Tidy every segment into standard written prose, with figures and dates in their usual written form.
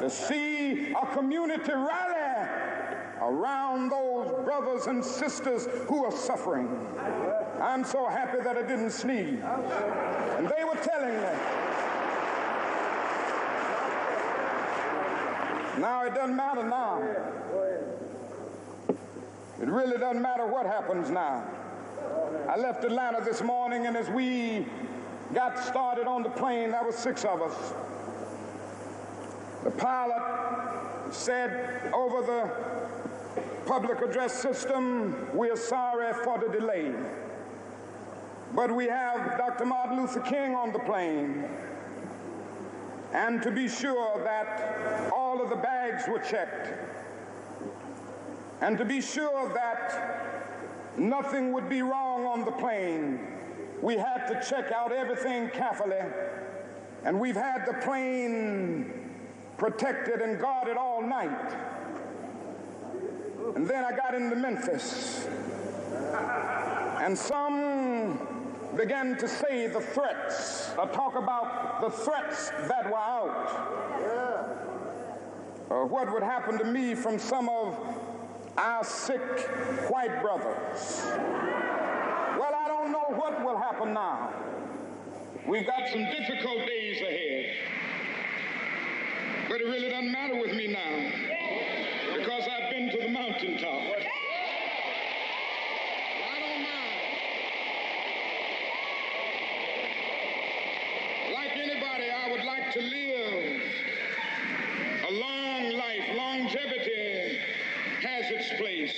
to see a community rally around those brothers and sisters who are suffering. I'm so happy that I didn't sneeze. And they were telling me, now it doesn't matter now. It really doesn't matter what happens now. I left Atlanta this morning, and as we got started on the plane, there were 6 of us. The pilot said over the public address system, "We're sorry for the delay, but we have Dr. Martin Luther King on the plane, and to be sure that all of the bags were checked, and to be sure that nothing would be wrong on the plane, we had to check out everything carefully, and we've had the plane protected and guarded all night." And then I got into Memphis, and some began to say the threats, talk about the threats that were out, what would happen to me from some of our sick white brothers. Well, I don't know what will happen now. We've got some difficult days ahead, but it really doesn't matter with me now, because I've been to the mountaintop. I don't mind. Like anybody, I would like to live a long life. Longevity has its place.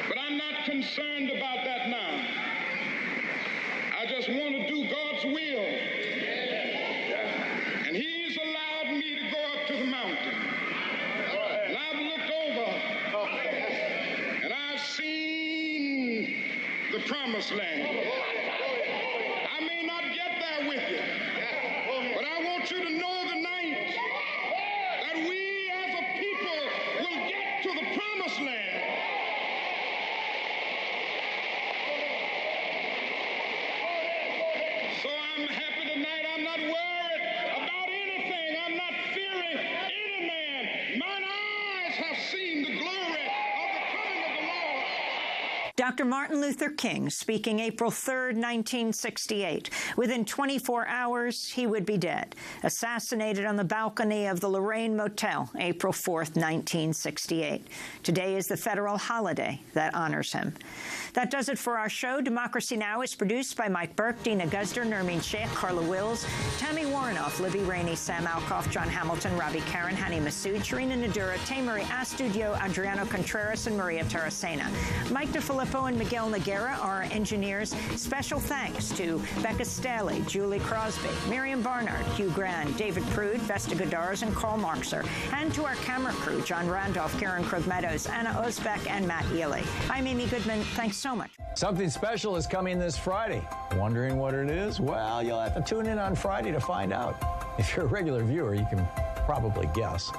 But I'm not concerned about that now. I just want to do God's will. And He's allowed me to go up to the mountain. And I've looked over, and I've seen the promised land. I may not get there with you, but I want you to know tonight that we as a people will get to the promised land. So I'm happy tonight. I'm not worried about anything. I'm not fearing any man. Mine eyes have seen the glory of the coming of the Lord. Dr. Martin Luther King speaking April 3rd, 1968. Within 24 hours, he would be dead. Assassinated on the balcony of the Lorraine Motel, April 4th, 1968. Today is the federal holiday that honors him. That does it for our show. Democracy Now! Is produced by Mike Burke, Dina Guzder, Nermeen Sheikh, Carla Wills, Tammy Warrenoff, Libby Rainey, Sam Alcoff, John Hamilton, Robbie Karen, Hani Masood, Sharina Nadura, Tamery Astudio, Adriano Contreras, and Maria Taracena. Mike DeFilippo and Miguel Noguera are our engineers. Special thanks to Becca Staley, Julie Crosby, Miriam Barnard, Hugh Grand, David Prude, Vesta Godars, and Carl Markser. And to our camera crew, John Randolph, Karen Krug Meadows, Anna Osbeck, and Matt Ely. I'm Amy Goodman. Thanks so much. Something special is coming this Friday. Wondering what it is? Well, you'll have to tune in on Friday to find out. If you're a regular viewer, you can probably guess.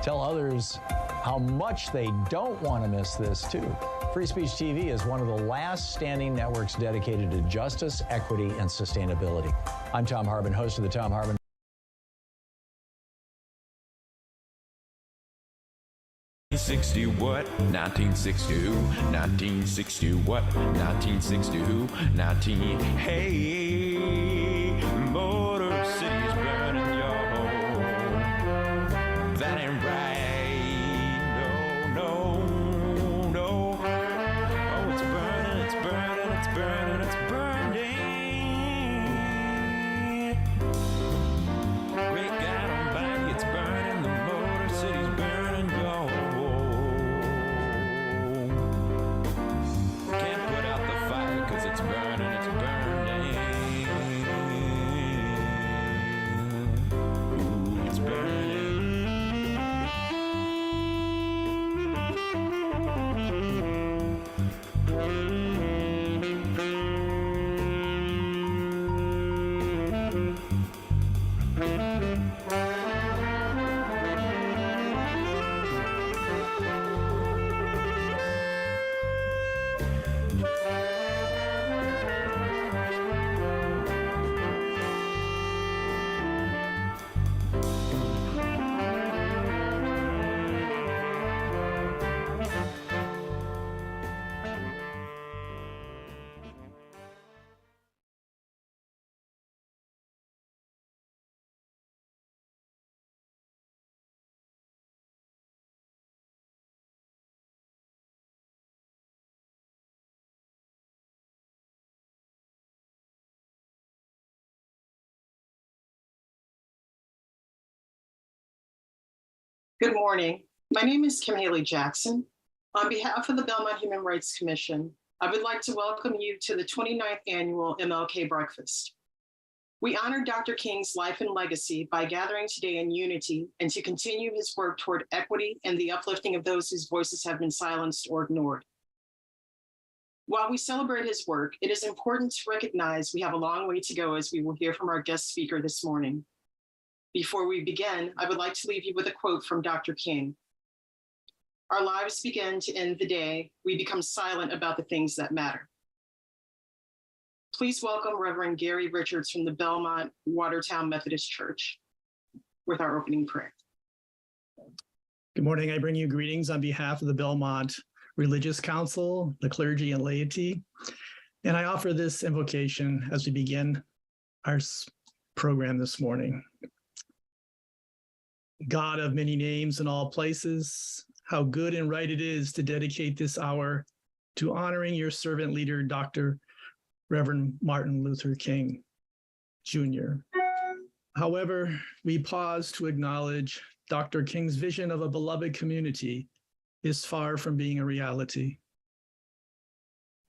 Tell others how much they don't want to miss this, too. Free Speech TV is one of the last standing networks dedicated to justice, equity, and sustainability. I'm Tom Harbin, host of the Tom Harbin. 1960 what? 1960 who? 1960 what? 1960 who? 19 hey, Motor City's burning your home. That ain't right. No, no, no. Oh, it's burning, it's burning, it's burning, it's burning. Great God Almighty, it's burning. The Motor City's burning your home. Can't put out the fire 'cause it's burning, it's burning. Good morning. My name is Kim Haley Jackson. On behalf of the Belmont Human Rights Commission, I would like to welcome you to the 29th annual MLK Breakfast. We honor Dr. King's life and legacy by gathering today in unity and to continue his work toward equity and the uplifting of those whose voices have been silenced or ignored. While we celebrate his work, it is important to recognize we have a long way to go, as we will hear from our guest speaker this morning. Before we begin, I would like to leave you with a quote from Dr. King. Our lives begin to end the day we become silent about the things that matter. Please welcome Reverend Gary Richards from the Belmont-Watertown Methodist Church with our opening prayer. Good morning. I bring you greetings on behalf of the Belmont Religious Council, the clergy and laity, and I offer this invocation as we begin our program this morning. God of many names in all places, how good and right it is to dedicate this hour to honoring your servant leader, Dr. Reverend Martin Luther King, Jr. However, we pause to acknowledge Dr. King's vision of a beloved community is far from being a reality.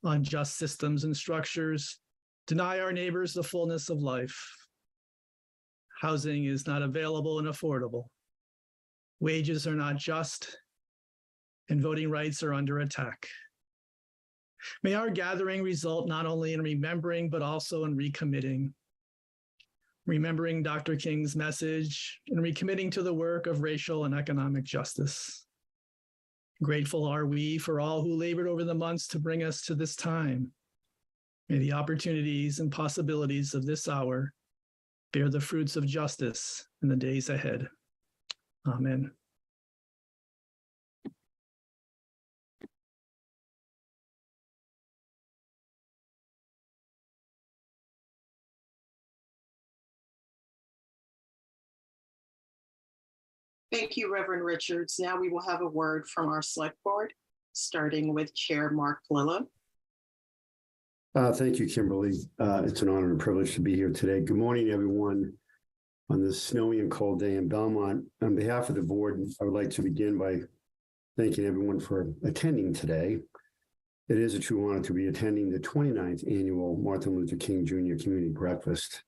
Unjust systems and structures deny our neighbors the fullness of life. Housing is not available and affordable. Wages are not just, and voting rights are under attack. May our gathering result not only in remembering, but also in recommitting. Remembering Dr. King's message and recommitting to the work of racial and economic justice. Grateful are we for all who labored over the months to bring us to this time. May the opportunities and possibilities of this hour bear the fruits of justice in the days ahead. Amen. Thank you, Reverend Richards. Now we will have a word from our select board, starting with Chair Mark Paolillo. Thank you, Kimberly. It's an honor and privilege to be here today. Good morning, everyone, on this snowy and cold day in Belmont. On behalf of the board, I would like to begin by thanking everyone for attending today. It is a true honor to be attending the 29th annual Martin Luther King Jr. Community Breakfast.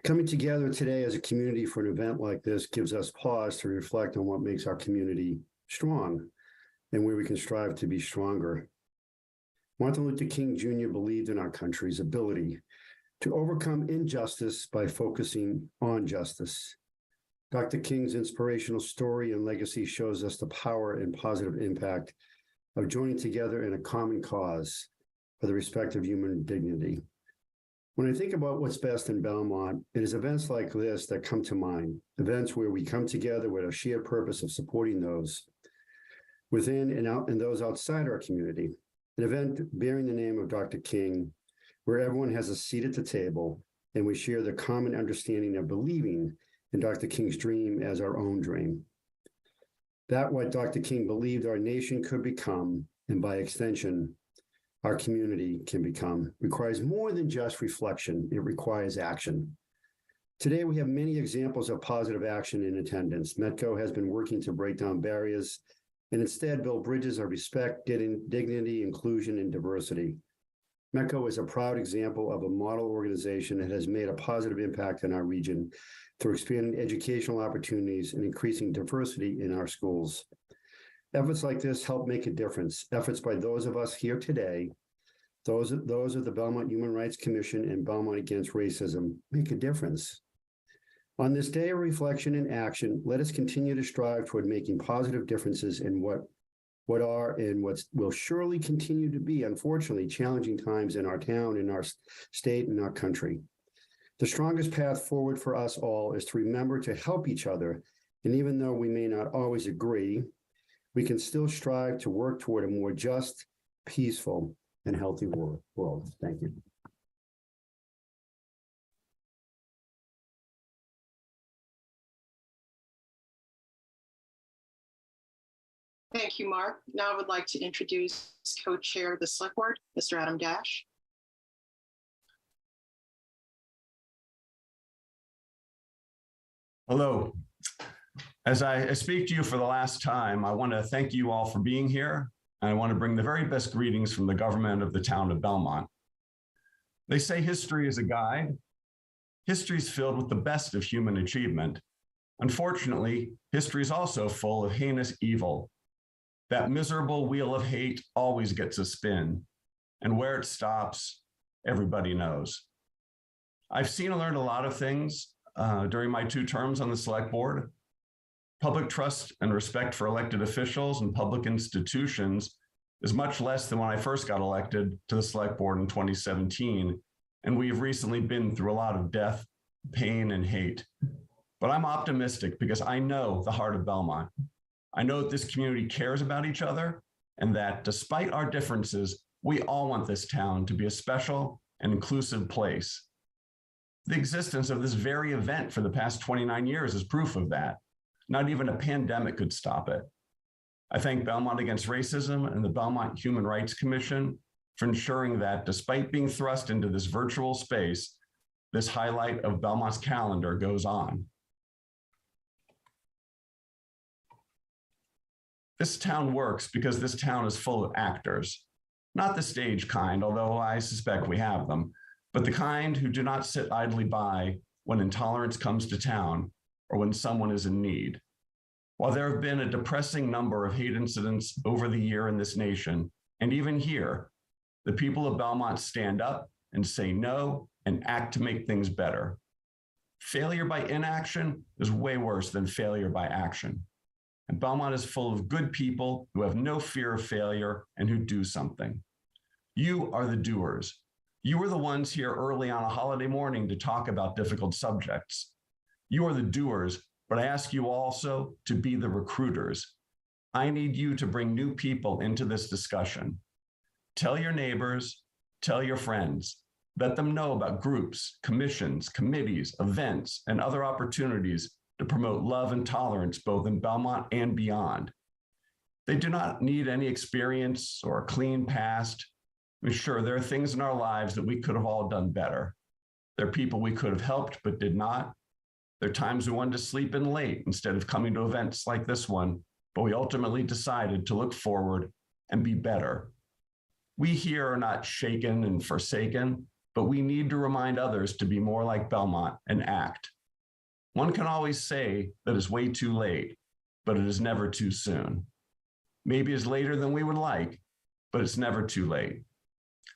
Coming together today as a community for an event like this gives us pause to reflect on what makes our community strong and where we can strive to be stronger. Martin Luther King Jr. believed in our country's ability to overcome injustice by focusing on justice. Dr. King's inspirational story and legacy shows us the power and positive impact of joining together in a common cause for the respect of human dignity. When I think about what's best in Belmont, it is events like this that come to mind, events where we come together with a shared purpose of supporting those within and those outside our community. An event bearing the name of Dr. King, where everyone has a seat at the table and we share the common understanding of believing in Dr. King's dream as our own dream. That what Dr. King believed our nation could become, and by extension, our community can become, requires more than just reflection. It requires action. Today, we have many examples of positive action in attendance. METCO has been working to break down barriers and instead build bridges of respect, dignity, inclusion, and diversity. METCO is a proud example of a model organization that has made a positive impact in our region through expanding educational opportunities and increasing diversity in our schools. Efforts like this help make a difference. Efforts by those of us here today, those of the Belmont Human Rights Commission and Belmont Against Racism make a difference. On this day of reflection and action, let us continue to strive toward making positive differences in what are and what will surely continue to be, unfortunately, challenging times in our town, in our state, and our country. The strongest path forward for us all is to remember to help each other, and even though we may not always agree, we can still strive to work toward a more just, peaceful, and healthy world. Thank you. Thank you, Mark. Now I would like to introduce co-chair of the select board, Mr. Adam Dash. Hello. As I speak to you for the last time, I want to thank you all for being here, and I want to bring the very best greetings from the government of the town of Belmont. They say history is a guide. History is filled with the best of human achievement. Unfortunately, history is also full of heinous evil. That miserable wheel of hate always gets a spin, and where it stops, everybody knows. I've seen and learned a lot of things during my 2 terms on the select board. Public trust and respect for elected officials and public institutions is much less than when I first got elected to the select board in 2017. And we've recently been through a lot of death, pain, and hate. But I'm optimistic because I know the heart of Belmont. I know that this community cares about each other and that despite our differences, we all want this town to be a special and inclusive place. The existence of this very event for the past 29 years is proof of that. Not even a pandemic could stop it. I thank Belmont Against Racism and the Belmont Human Rights Commission for ensuring that despite being thrust into this virtual space, this highlight of Belmont's calendar goes on. This town works because this town is full of actors, not the stage kind, although I suspect we have them, but the kind who do not sit idly by when intolerance comes to town or when someone is in need. While there have been a depressing number of hate incidents over the year in this nation, and even here, the people of Belmont stand up and say no and act to make things better. Failure by inaction is way worse than failure by action. And Belmont is full of good people who have no fear of failure and who do something. You are the doers. You are the ones here early on a holiday morning to talk about difficult subjects. You are the doers, but I ask you also to be the recruiters. I need you to bring new people into this discussion. Tell your neighbors, tell your friends, let them know about groups, commissions, committees, events, and other opportunities to promote love and tolerance both in Belmont and beyond. They do not need any experience or a clean past. I mean, sure, there are things in our lives that we could have all done better. There are people we could have helped but did not. There are times we wanted to sleep in late instead of coming to events like this one, but we ultimately decided to look forward and be better. We here are not shaken and forsaken, but we need to remind others to be more like Belmont and act. One can always say that it's way too late, but it is never too soon. Maybe it's later than we would like, but it's never too late.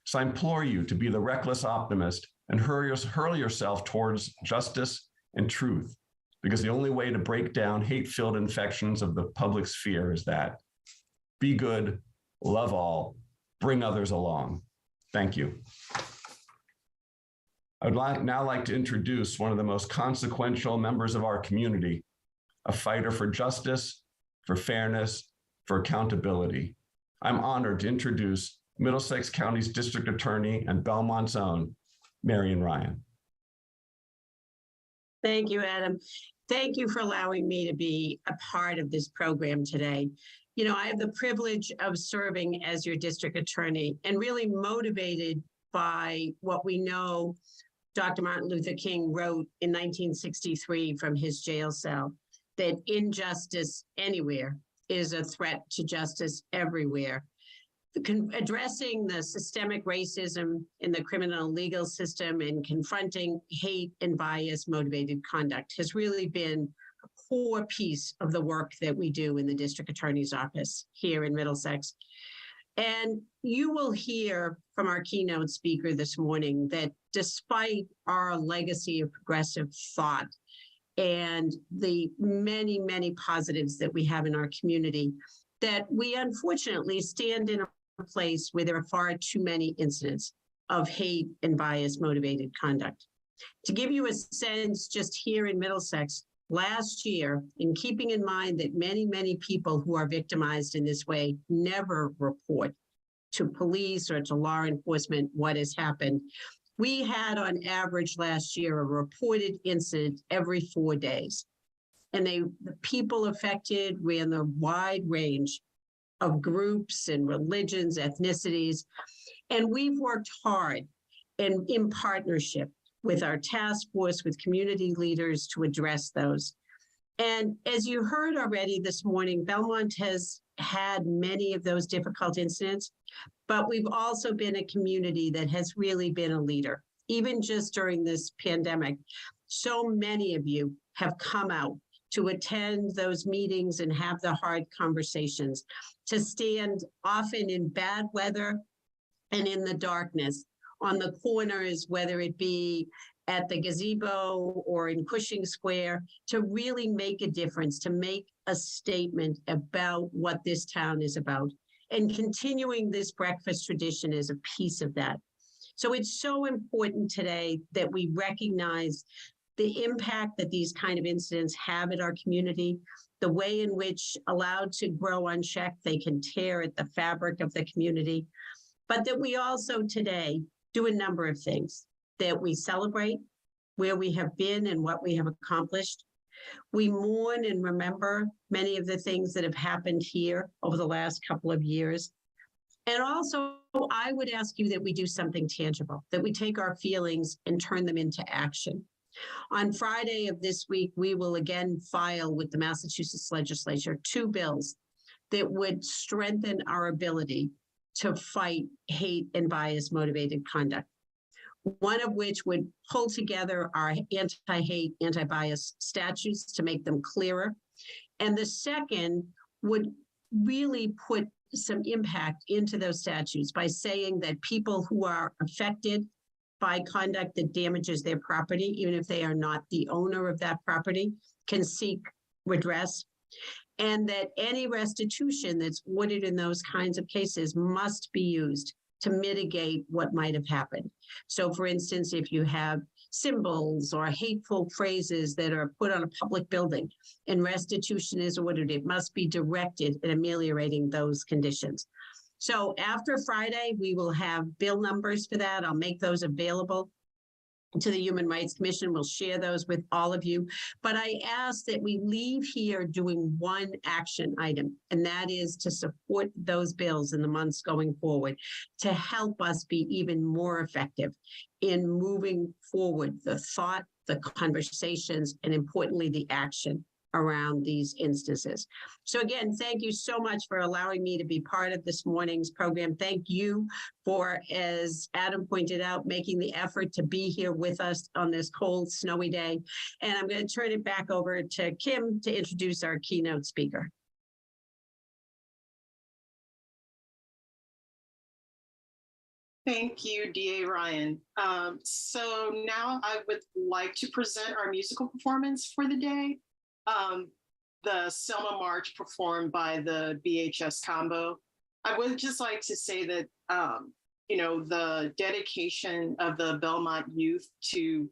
So I implore you to be the reckless optimist and hurl yourself towards justice and truth, because the only way to break down hate-filled infections of the public sphere is that. Be good, love all, bring others along. Thank you. I would now like to introduce one of the most consequential members of our community, a fighter for justice, for fairness, for accountability. I'm honored to introduce Middlesex County's District Attorney and Belmont's own, Marian Ryan. Thank you, Adam. Thank you for allowing me to be a part of this program today. You know, I have the privilege of serving as your district attorney and really motivated by what we know Dr. Martin Luther King wrote in 1963 from his jail cell, that injustice anywhere is a threat to justice everywhere. Addressing the systemic racism in the criminal legal system and confronting hate and bias motivated conduct has really been a core piece of the work that we do in the district attorney's office here in Middlesex. And you will hear from our keynote speaker this morning that despite our legacy of progressive thought and the many, many positives that we have in our community, that we unfortunately stand in a place where there are far too many incidents of hate and bias motivated conduct. To give you a sense, just here in Middlesex, last year, in keeping in mind that many, many people who are victimized in this way never report to police or to law enforcement what has happened, we had on average last year a reported incident every 4 days. And the people affected were in a wide range of groups and religions, ethnicities. And we've worked hard and in partnership with our task force, with community leaders to address those. And as you heard already this morning, Belmont has had many of those difficult incidents, but we've also been a community that has really been a leader. Even just during this pandemic, so many of you have come out to attend those meetings and have the hard conversations, to stand often in bad weather and in the darkness on the corners, whether it be at the gazebo or in Cushing Square, to really make a difference, to make a statement about what this town is about. And continuing this breakfast tradition is a piece of that. So it's so important today that we recognize the impact that these kind of incidents have in our community, the way in which, allowed to grow unchecked, they can tear at the fabric of the community, but that we also today do a number of things, that we celebrate where we have been and what we have accomplished. We mourn and remember many of the things that have happened here over the last couple of years. And also, I would ask you that we do something tangible, that we take our feelings and turn them into action. On Friday of this week, we will again file with the Massachusetts legislature 2 bills that would strengthen our ability to fight hate and bias motivated conduct. One of which would pull together our anti-hate, anti-bias statutes to make them clearer. And the second would really put some impact into those statutes by saying that people who are affected by conduct that damages their property, even if they are not the owner of that property, can seek redress. And that any restitution that's ordered in those kinds of cases must be used to mitigate what might have happened. So for instance, if you have symbols or hateful phrases that are put on a public building and restitution is ordered, it must be directed at ameliorating those conditions. So after Friday, we will have bill numbers for that. I'll make those available to the Human Rights Commission. We'll share those with all of you. But I ask that we leave here doing one action item, and that is to support those bills in the months going forward to help us be even more effective in moving forward the thought, the conversations, and importantly, the action around these instances. So again, thank you so much for allowing me to be part of this morning's program. Thank you for, as Adam pointed out, making the effort to be here with us on this cold, snowy day. And I'm going to turn it back over to Kim to introduce our keynote speaker. Thank you, DA Ryan. So now I would like to present our musical performance for the day. The Selma March performed by the BHS Combo. I would just like to say that, you know, the dedication of the Belmont youth to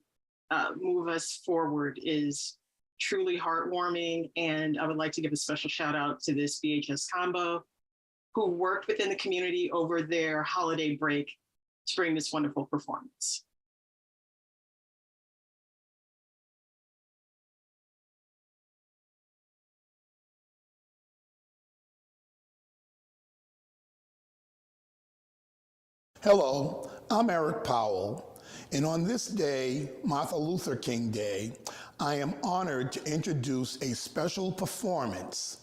move us forward is truly heartwarming. And I would like to give a special shout out to this BHS Combo who worked within the community over their holiday break to bring this wonderful performance. Hello, I'm Eric Powell, and on this day, Martin Luther King Day, I am honored to introduce a special performance.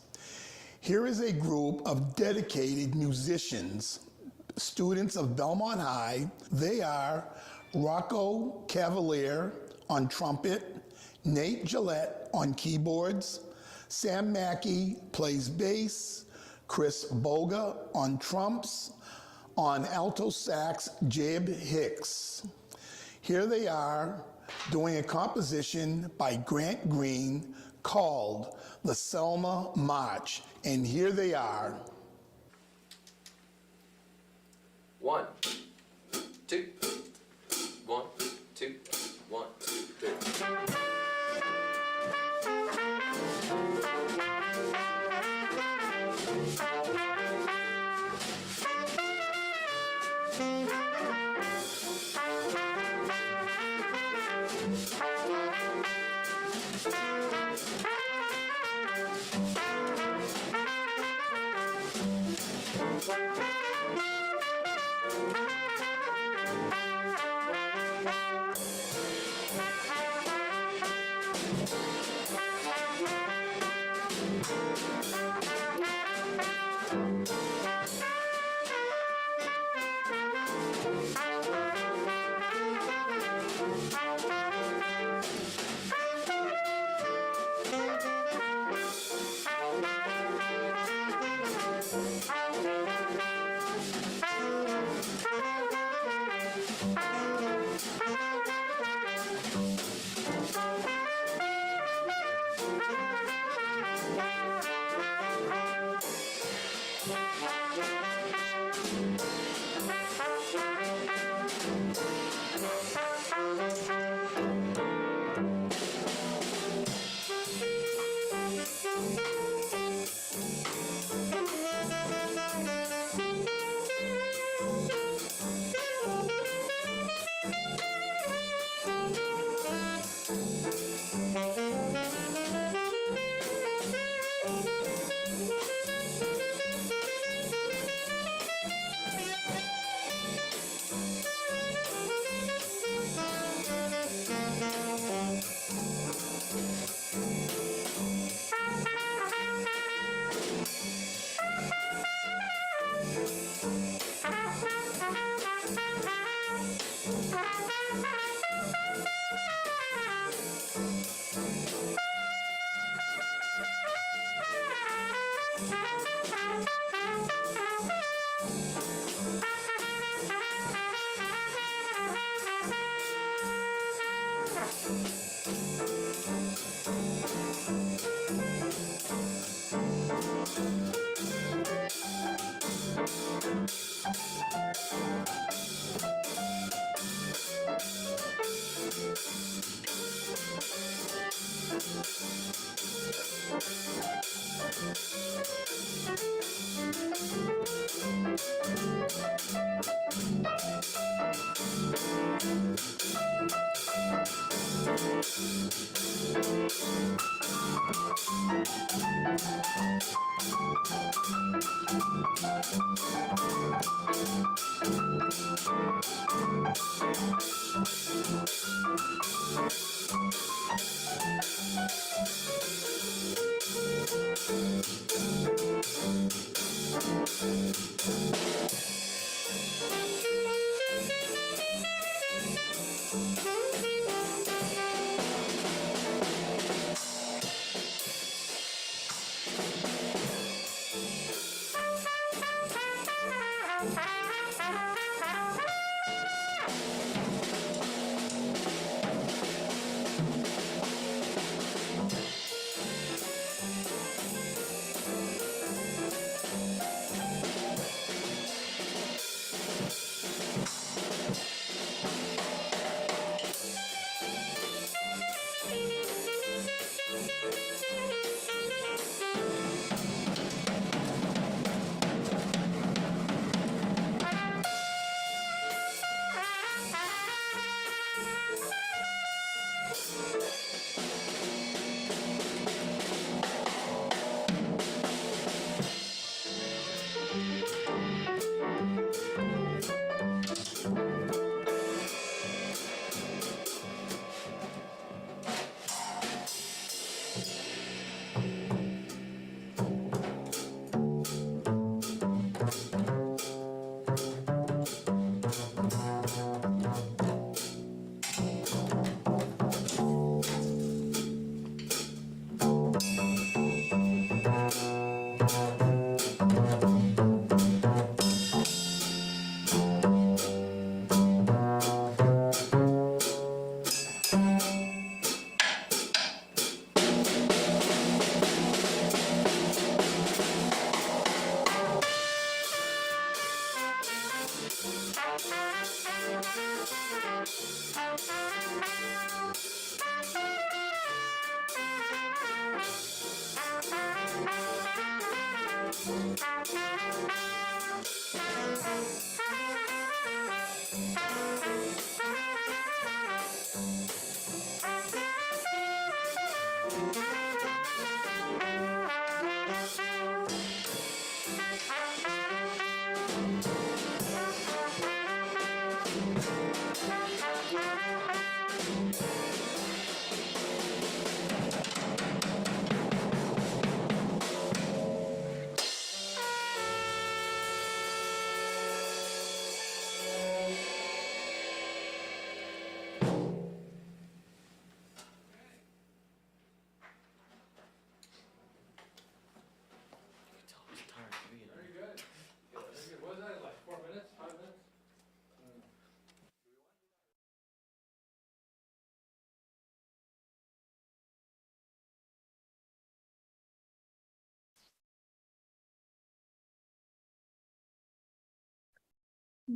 Here is a group of dedicated musicians, students of Belmont High. They are Rocco Cavalier on trumpet, Nate Gillette on keyboards, Sam Mackey plays bass, Chris Boga on trumps, on alto sax, Jeb Hicks. Here they are doing a composition by Grant Green called the Selma March, and here they are. 1, 2, 1, 2, 1, 2, 3.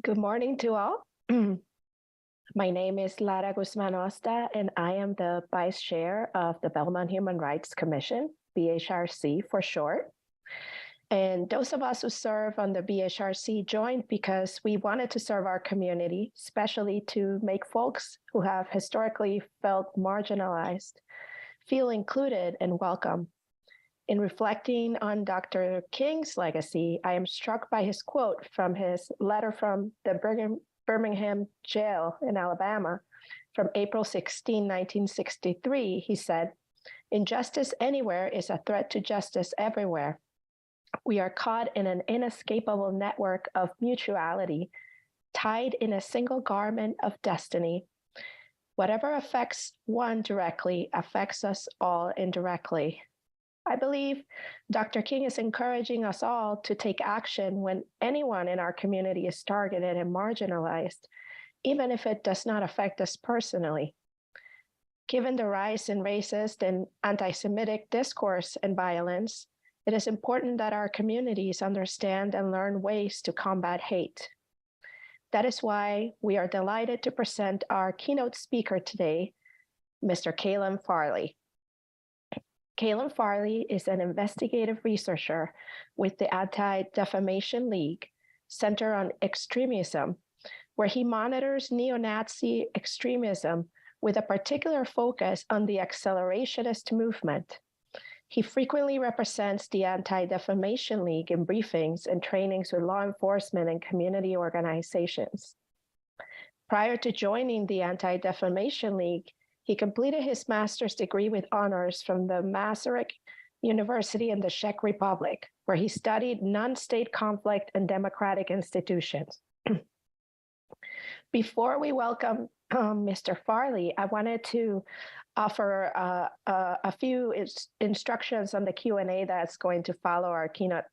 Good morning to all. My name is Lara Guzman-Hosta, and I am the Vice Chair of the Belmont Human Rights Commission, BHRC for short. And those of us who serve on the BHRC joined because we wanted to serve our community, especially to make folks who have historically felt marginalized feel included and welcome. In reflecting on Dr. King's legacy, I am struck by his quote from his letter from the Birmingham jail in Alabama from April 16, 1963. He said, "Injustice anywhere is a threat to justice everywhere. We are caught in an inescapable network of mutuality, tied in a single garment of destiny. Whatever affects one directly affects us all indirectly." I believe Dr. King is encouraging us all to take action when anyone in our community is targeted and marginalized, even if it does not affect us personally. Given the rise in racist and anti-Semitic discourse and violence, it is important that our communities understand and learn ways to combat hate. That is why we are delighted to present our keynote speaker today, Mr. Calum Farley. Calum Farley is an investigative researcher with the Anti-Defamation League Center on Extremism, where he monitors neo-Nazi extremism with a particular focus on the accelerationist movement. He frequently represents the Anti-Defamation League in briefings and trainings with law enforcement and community organizations. Prior to joining the Anti-Defamation League, he completed his master's degree with honors from the Masaryk University in the Czech Republic, where he studied non-state conflict and democratic institutions. Before we welcome Mr. Farley, I wanted to offer a few instructions on the Q&A that's going to follow our keynote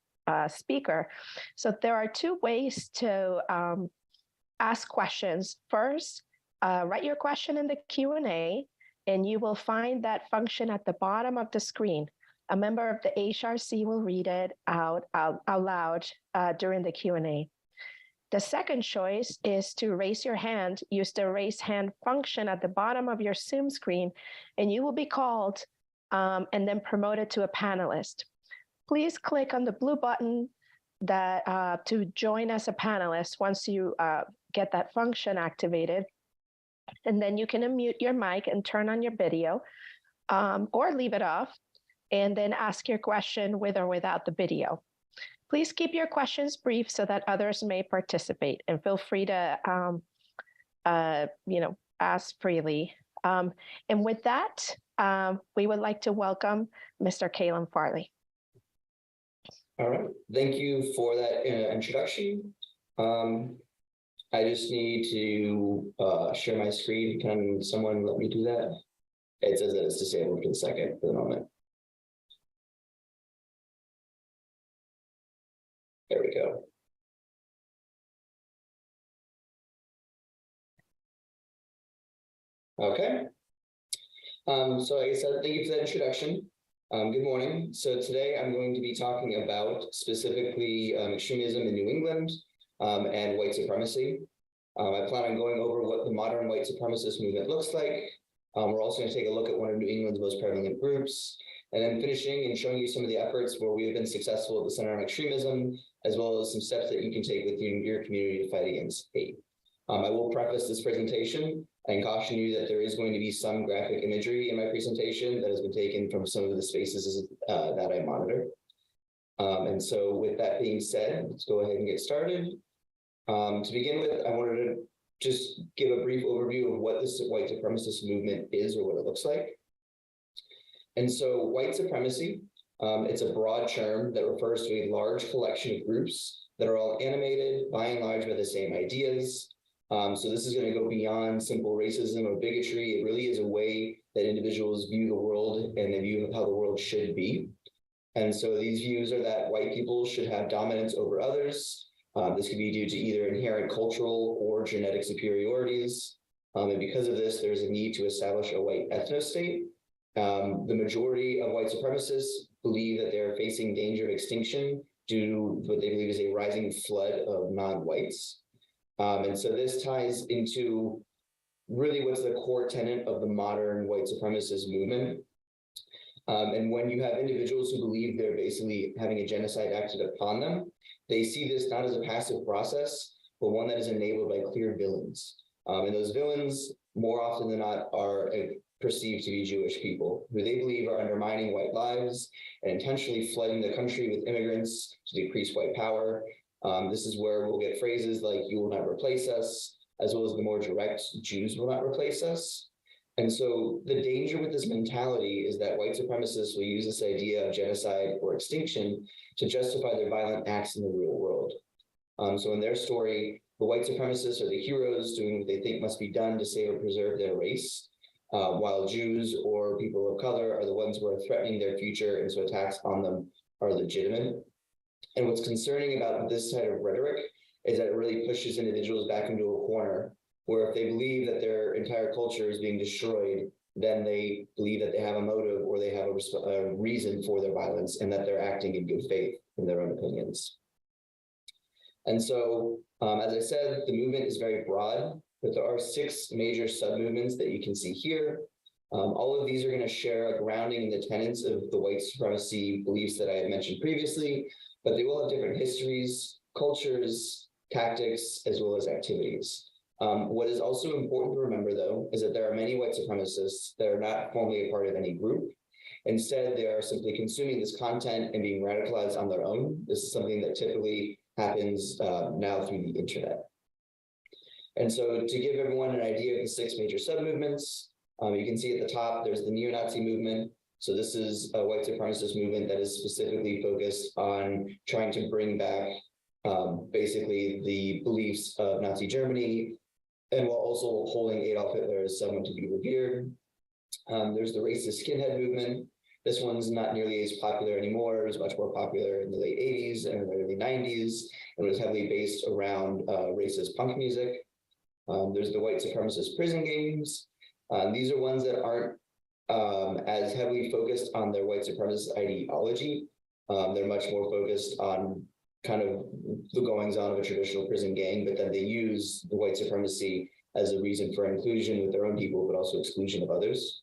speaker. So there are two ways to ask questions. First, write your question in the Q&A, and you will find that function at the bottom of the screen. A member of the HRC will read it out loud during the Q&A. The second choice is to raise your hand. Use the raise hand function at the bottom of your Zoom screen, and you will be called and then promoted to a panelist. Please click on the blue button that to join as a panelist once you get that function activated. And then you can unmute your mic and turn on your video or leave it off, and then ask your question with or without the video. Please keep your questions brief so that others may participate, and feel free to ask freely. And with that, we would like to welcome Mr. Calum Farley. All right, thank you for that introduction. I just need to share my screen. Can someone let me do that? It says that it's disabled for a second for the moment. There we go. Okay. So like I said, thank you for that introduction. Good morning. So today I'm going to be talking about specifically extremism in New England and white supremacy. I plan on going over what the modern white supremacist movement looks like. We're also going to take a look at one of New England's most prevalent groups, and then finishing and showing you some of the efforts where we have been successful at the Center on Extremism, as well as some steps that you can take within your community to fight against hate. I will preface this presentation and caution you that there is going to be some graphic imagery in my presentation that has been taken from some of the spaces that I monitor. And so with that being said, let's go ahead and get started. To begin with, I wanted to just give a brief overview of what this white supremacist movement is or what it looks like. And so white supremacy, it's a broad term that refers to a large collection of groups that are all animated by and large by the same ideas. So this is going to go beyond simple racism or bigotry. It really is a way that individuals view the world and the view of how the world should be. And so these views are that white people should have dominance over others. This could be due to either inherent cultural or genetic superiorities. And because of this, there's a need to establish a white ethno-state. The majority of white supremacists believe that they're facing danger of extinction due to what they believe is a rising flood of non-whites. And so this ties into really what's the core tenet of the modern white supremacist movement. And when you have individuals who believe they're basically having a genocide acted upon them, they see this not as a passive process, but one that is enabled by clear villains. And those villains, more often than not, are perceived to be Jewish people who they believe are undermining white lives and intentionally flooding the country with immigrants to decrease white power. This is where we'll get phrases like, "you will not replace us," as well as the more direct, "Jews will not replace us." And so the danger with this mentality is that white supremacists will use this idea of genocide or extinction to justify their violent acts in the real world. So in their story, the white supremacists are the heroes doing what they think must be done to save or preserve their race, while Jews or people of color are the ones who are threatening their future, and so attacks on them are legitimate. And what's concerning about this type of rhetoric is that it really pushes individuals back into a corner where if they believe that their entire culture is being destroyed, then they believe that they have a motive or they have a reason for their violence and that they're acting in good faith in their own opinions. And so, as I said, the movement is very broad, but there are 6 major sub-movements that you can see here. All of these are going to share a grounding in the tenets of the white supremacy beliefs that I had mentioned previously, but they will have different histories, cultures, tactics, as well as activities. What is also important to remember, though, is that there are many white supremacists that are not formally a part of any group. Instead, they are simply consuming this content and being radicalized on their own. This is something that typically happens now through the internet. And so to give everyone an idea of the 6 major submovements, you can see at the top, there's the neo-Nazi movement. So this is a white supremacist movement that is specifically focused on trying to bring back basically the beliefs of Nazi Germany, and while also holding Adolf Hitler as someone to be revered. There's the racist skinhead movement. This one's not nearly as popular anymore. It was much more popular in the late 80s and the early 90s, and was heavily based around racist punk music. There's the white supremacist prison gangs. These are ones that aren't as heavily focused on their white supremacist ideology. They're much more focused on kind of the goings on of a traditional prison gang, but then they use the white supremacy as a reason for inclusion with their own people, but also exclusion of others.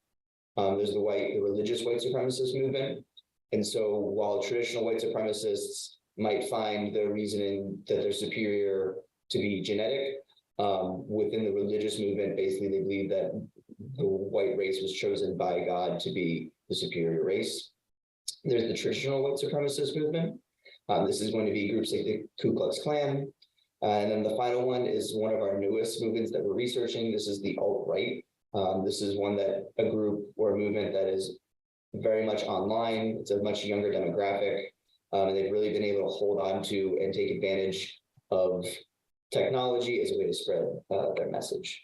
There's the religious white supremacist movement. And so while traditional white supremacists might find their reasoning that they're superior to be genetic, within the religious movement, basically they believe that the white race was chosen by God to be the superior race. There's the traditional white supremacist movement. This is going to be groups like the Ku Klux Klan. And then the final one is one of our newest movements that we're researching. This is the alt-right. This is one that a group or a movement that is very much online. It's a much younger demographic. And they've really been able to hold on to and take advantage of technology as a way to spread their message.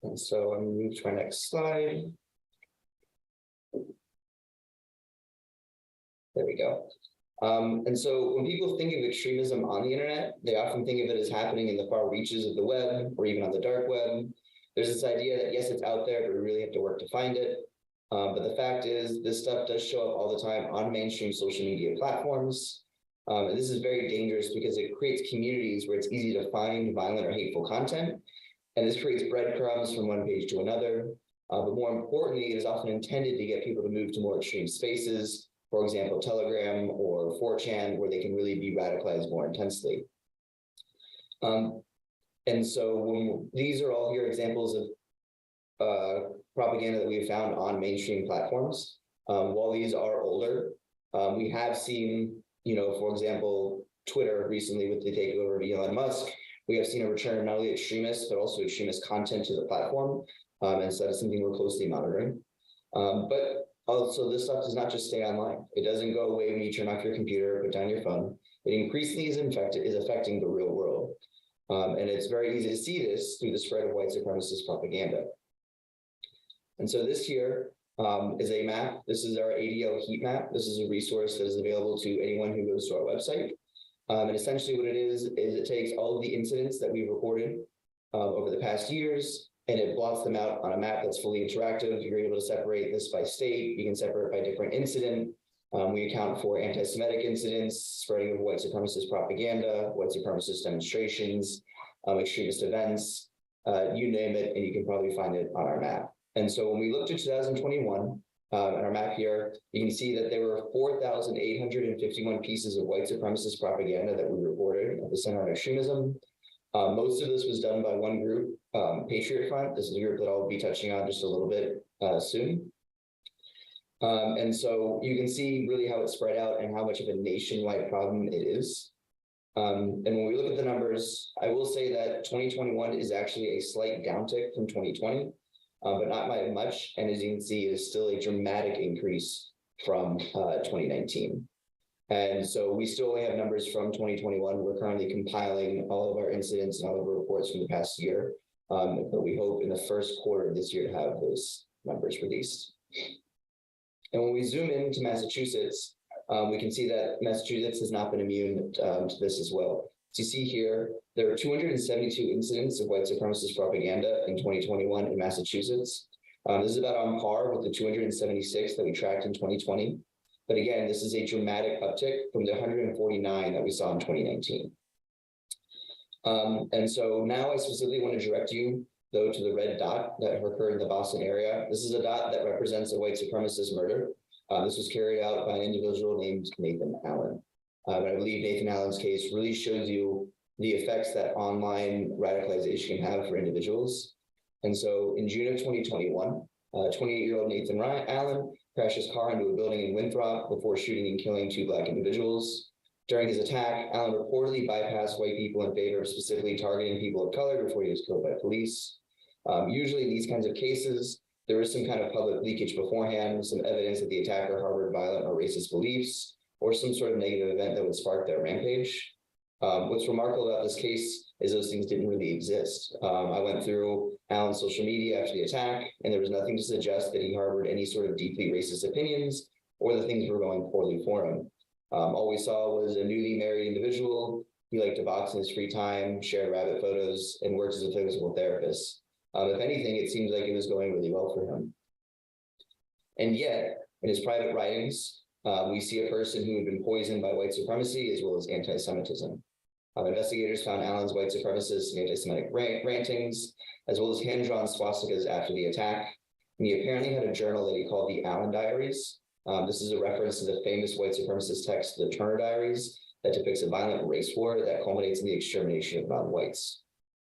And so I'm going to move to our next slide. There we go. And so when people think of extremism on the internet, they often think of it as happening in the far reaches of the web or even on the dark web. There's this idea that, yes, it's out there, but we really have to work to find it. But the fact is, this stuff does show up all the time on mainstream social media platforms. And this is very dangerous because it creates communities where it's easy to find violent or hateful content. And this creates breadcrumbs from one page to another. But more importantly, it is often intended to get people to move to more extreme spaces, for example, Telegram or 4chan, where they can really be radicalized more intensely. And so these are all here examples of propaganda that we have found on mainstream platforms. While these are older, we have seen, for example, Twitter recently with the takeover of Elon Musk, we have seen a return of not only extremists, but also extremist content to the platform. And so that's something we're closely monitoring. But also, this stuff does not just stay online. It doesn't go away when you turn off your computer or put down your phone. It increasingly is affecting the real world. And it's very easy to see this through the spread of white supremacist propaganda. And so this here is a map. This is our ADL heat map. This is a resource that is available to anyone who goes to our website. And essentially what it is it takes all of the incidents that we've reported over the past years, and it plots them out on a map that's fully interactive. You're able to separate this by state. You can separate by different incident. We account for anti-Semitic incidents, spreading of white supremacist propaganda, white supremacist demonstrations, extremist events, you name it, and you can probably find it on our map. And so when we looked at 2021, on our map here, you can see that there were 4,851 pieces of white supremacist propaganda that we reported at the Center on Extremism. Most of this was done by one group, Patriot Front. This is a group that I'll be touching on just a little bit soon. And so you can see really how it's spread out and how much of a nationwide problem it is. And when we look at the numbers, I will say that 2021 is actually a slight downtick from 2020, but not by much. And as you can see, it is still a dramatic increase from 2019. And so we still only have numbers from 2021. We're currently compiling all of our incidents and all of our reports from the past year. But we hope in the first quarter of this year to have those numbers released. And when we zoom into Massachusetts, we can see that Massachusetts has not been immune to this as well. So you see here, there are 272 incidents of white supremacist propaganda in 2021 in Massachusetts. This is about on par with the 276 that we tracked in 2020. But again, this is a dramatic uptick from the 149 that we saw in 2019. And so now I specifically want to direct you though, to the red dot that occurred in the Boston area. This is a dot that represents a white supremacist murder. This was carried out by an individual named Nathan Allen. But I believe Nathan Allen's case really shows you the effects that online radicalization can have for individuals. And so in June of 2021, 28-year-old Nathan Allen crashed his car into a building in Winthrop before shooting and killing 2 Black individuals. During his attack, Allen reportedly bypassed white people in favor of specifically targeting people of color before he was killed by police. Usually in these kinds of cases, there is some kind of public leakage beforehand, some evidence that the attacker harbored violent or racist beliefs, or some sort of negative event that would spark their rampage. What's remarkable about this case is those things didn't really exist. I went through Allen's social media after the attack, and there was nothing to suggest that he harbored any sort of deeply racist opinions or that things were going poorly for him. All we saw was a newly married individual. He liked to box in his free time, shared rabbit photos, and worked as a physical therapist. If anything, it seems like it was going really well for him. And yet, in his private writings, we see a person who had been poisoned by white supremacy as well as anti-Semitism. Investigators found Allen's white supremacist and anti-Semitic rantings, as well as hand-drawn swastikas after the attack. And he apparently had a journal that he called the Allen Diaries. This is a reference to the famous white supremacist text, the Turner Diaries, that depicts a violent race war that culminates in the extermination of non-whites.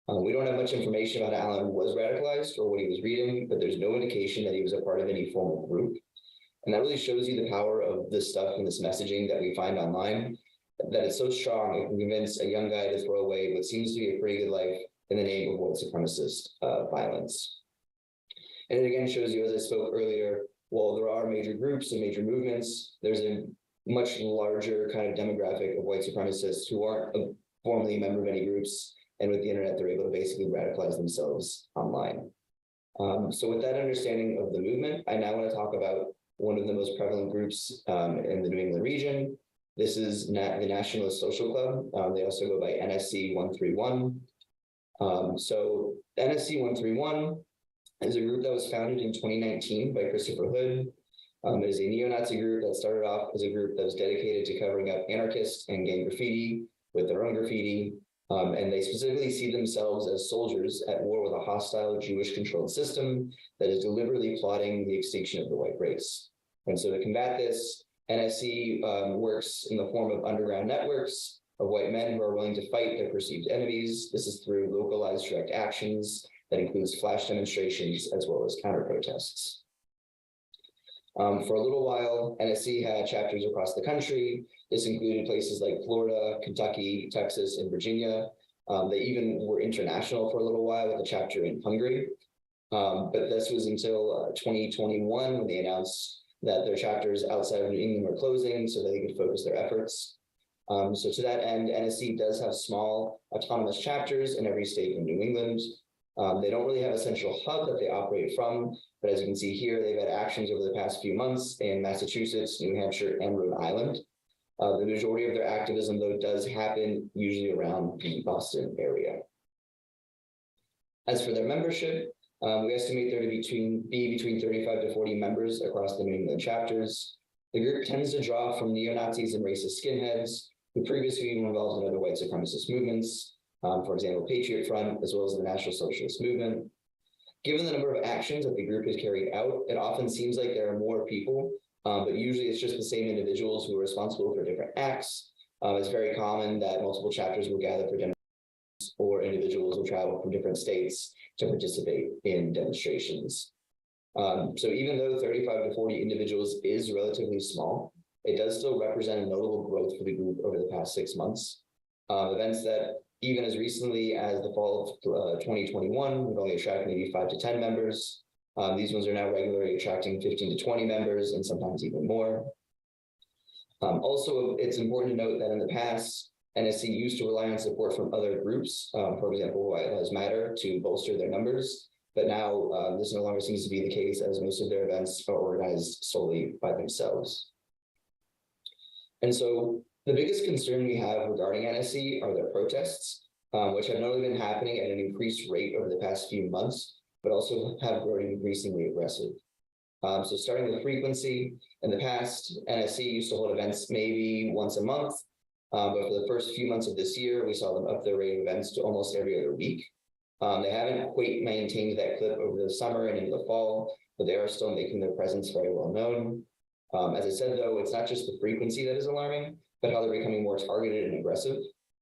We don't have much information about how Allen was radicalized or what he was reading, but there's no indication that he was a part of any formal group. And that really shows you the power of this stuff and this messaging that we find online, that it's so strong it can convince a young guy to throw away what seems to be a pretty good life in the name of white supremacist violence. And it again shows you, as I spoke earlier, while there are major groups and major movements, there's a much larger kind of demographic of white supremacists who aren't formally a member of any groups. And with the internet, they're able to basically radicalize themselves online. So with that understanding of the movement, I now want to talk about one of the most prevalent groups in the New England region. This is the Nationalist Social Club. They also go by NSC 131. So NSC 131 is a group that was founded in 2019 by Christopher Hood. It is a neo-Nazi group that started off as a group that was dedicated to covering up anarchists and gang graffiti with their own graffiti. And they specifically see themselves as soldiers at war with a hostile Jewish-controlled system that is deliberately plotting the extinction of the white race. And so to combat this, NSC works in the form of underground networks of white men who are willing to fight their perceived enemies. This is through localized direct actions that includes flash demonstrations as well as counter-protests. For a little while, NSC had chapters across the country. This included places like Florida, Kentucky, Texas, and Virginia. They even were international for a little while with a chapter in Hungary. But this was until 2021 when they announced that their chapters outside of New England were closing so that they could focus their efforts. So to that end, NSC does have small autonomous chapters in every state in New England. They don't really have a central hub that they operate from, but as you can see here, they've had actions over the past few months in Massachusetts, New Hampshire, and Rhode Island. The majority of their activism, though, does happen usually around the Boston area. As for their membership, we estimate there to be between 35 to 40 members across the New England chapters. The group tends to draw from neo-Nazis and racist skinheads who previously were involved in other white supremacist movements, for example, Patriot Front, as well as the National Socialist Movement. Given the number of actions that the group has carried out, it often seems like there are more people, but usually it's just the same individuals who are responsible for different acts. It's very common that multiple chapters will gather for demonstrations, or individuals will travel from different states to participate in demonstrations. So even though 35 to 40 individuals is relatively small, it does still represent a notable growth for the group over the past 6 months. Events that even as recently as the fall of 2021, we've only attracted maybe 5 to 10 members. These ones are now regularly attracting 15 to 20 members and sometimes even more. Also, it's important to note that in the past, NSC used to rely on support from other groups, for example, White Lives Matter, to bolster their numbers. But now this no longer seems to be the case, as most of their events are organized solely by themselves. And so the biggest concern we have regarding NSC are their protests, which have not only been happening at an increased rate over the past few months, but also have grown increasingly aggressive. So starting with frequency, in the past, NSC used to hold events maybe once a month, but for the first few months of this year, we saw them up their rate of events to almost every other week. They haven't quite maintained that clip over the summer and into the fall, but they are still making their presence very well known. As I said, though, it's not just the frequency that is alarming, but how they're becoming more targeted and aggressive.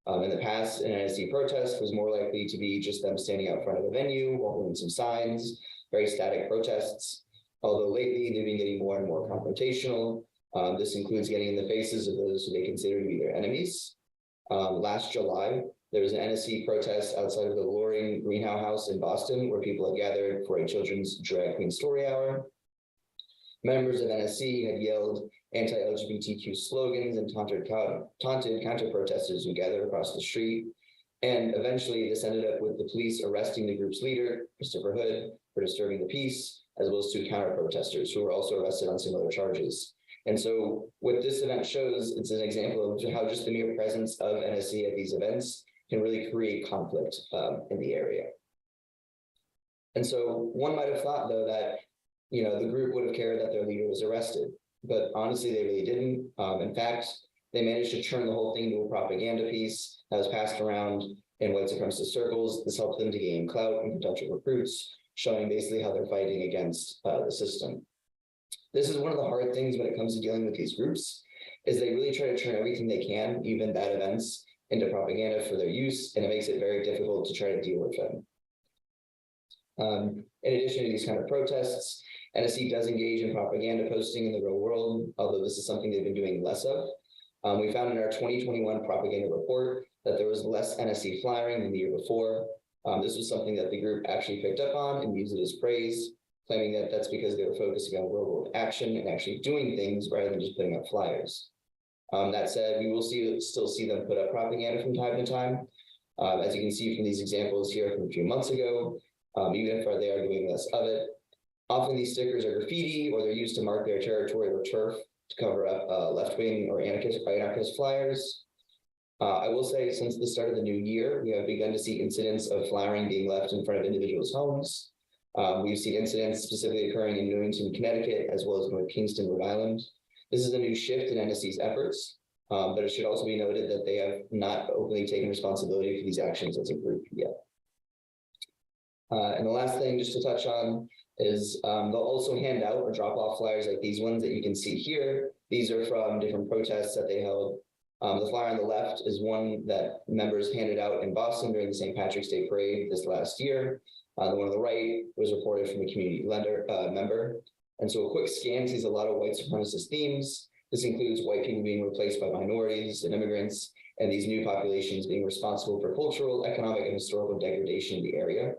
In the past, an NSC protest was more likely to be just them standing out front of a venue, holding some signs, very static protests. Although lately they've been getting more and more confrontational. This includes getting in the faces of those who they consider to be their enemies. Last July, there was an NSC protest outside of the Loring Greenhouse House in Boston, where people had gathered for a children's drag queen story hour. Members of NSC had yelled anti-LGBTQ slogans and taunted counter-protesters who gathered across the street. And eventually this ended up with the police arresting the group's leader, Christopher Hood, for disturbing the peace, as well as 2 counter-protesters who were also arrested on similar charges. And so what this event shows, it's an example of how just the mere presence of NSC at these events can really create conflict in the area. And so one might have thought, though, that the group would have cared that their leader was arrested, but honestly, they really didn't. In fact, they managed to turn the whole thing into a propaganda piece that was passed around in white supremacist circles. This helped them to gain clout and potential recruits, showing basically how they're fighting against the system. This is one of the hard things when it comes to dealing with these groups, is they really try to turn everything they can, even bad events, into propaganda for their use, and it makes it very difficult to try to deal with them. In addition to these kind of protests, NSC does engage in propaganda posting in the real world, although this is something they've been doing less of. We found in our 2021 propaganda report that there was less NSC flyering than the year before. This was something that the group actually picked up on and used it as praise, claiming that that's because they were focusing on real-world action and actually doing things rather than just putting up flyers. That said, we will still see them put up propaganda from time to time. As you can see from these examples here from a few months ago, even if they are doing less of it. Often these stickers are graffiti, or they're used to mark their territory or turf to cover up left-wing or anarchist flyers. I will say, since the start of the new year, we have begun to see incidents of flyering being left in front of individuals' homes. We've seen incidents specifically occurring in Newington, Connecticut, as well as North Kingston, Rhode Island. This is a new shift in NSC's efforts, but it should also be noted that they have not openly taken responsibility for these actions as a group yet. And the last thing just to touch on is they'll also hand out or drop off flyers like these ones that you can see here. These are from different protests that they held. The flyer on the left is one that members handed out in Boston during the St. Patrick's Day parade this last year. The one on the right was reported from a community member. And so a quick scan sees a lot of white supremacist themes. This includes white people being replaced by minorities and immigrants, and these new populations being responsible for cultural, economic, and historical degradation in the area.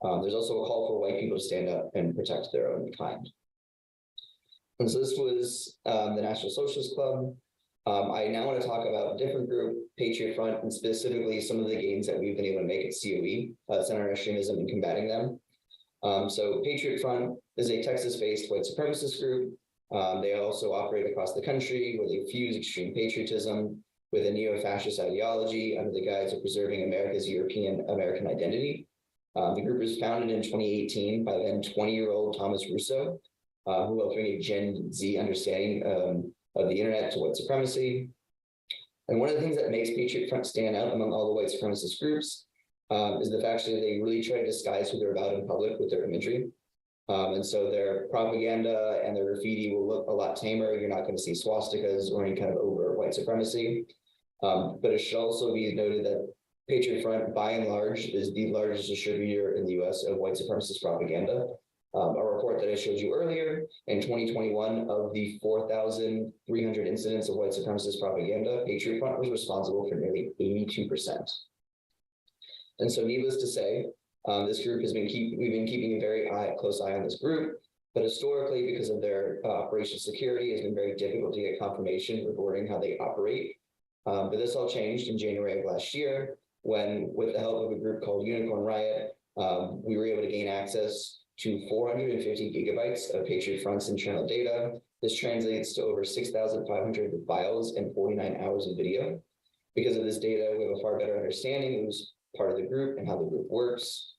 There's also a call for white people to stand up and protect their own kind. And so this was the National Socialist Club. I now want to talk about a different group, Patriot Front, and specifically some of the gains that we've been able to make at COE, Center on Extremism, and combating them. So Patriot Front is a Texas-based white supremacist group. They also operate across the country where they fuse extreme patriotism with a neo-fascist ideology under the guise of preserving America's European American identity. The group was founded in 2018 by then 20-year-old Thomas Russo, who helped bring a Gen Z understanding of the internet to white supremacy. And one of the things that makes Patriot Front stand out among all the white supremacist groups is the fact that they really try to disguise who they're about in public with their imagery. And so their propaganda and their graffiti will look a lot tamer. You're not going to see swastikas or any kind of overt white supremacy. But it should also be noted that Patriot Front, by and large, is the largest distributor in the U.S. of white supremacist propaganda. A report that I showed you earlier, in 2021, of the 4,300 incidents of white supremacist propaganda, Patriot Front was responsible for nearly 82%. And so needless to say, this group has been we've been keeping a very close eye on this group, but historically, because of their operational security, it's been very difficult to get confirmation regarding how they operate. But this all changed in January of last year, when, with the help of a group called Unicorn Riot, we were able to gain access to 450 gigabytes of Patriot Front's internal data. This translates to over 6,500 files and 49 hours of video. Because of this data, we have a far better understanding of who's part of the group and how the group works.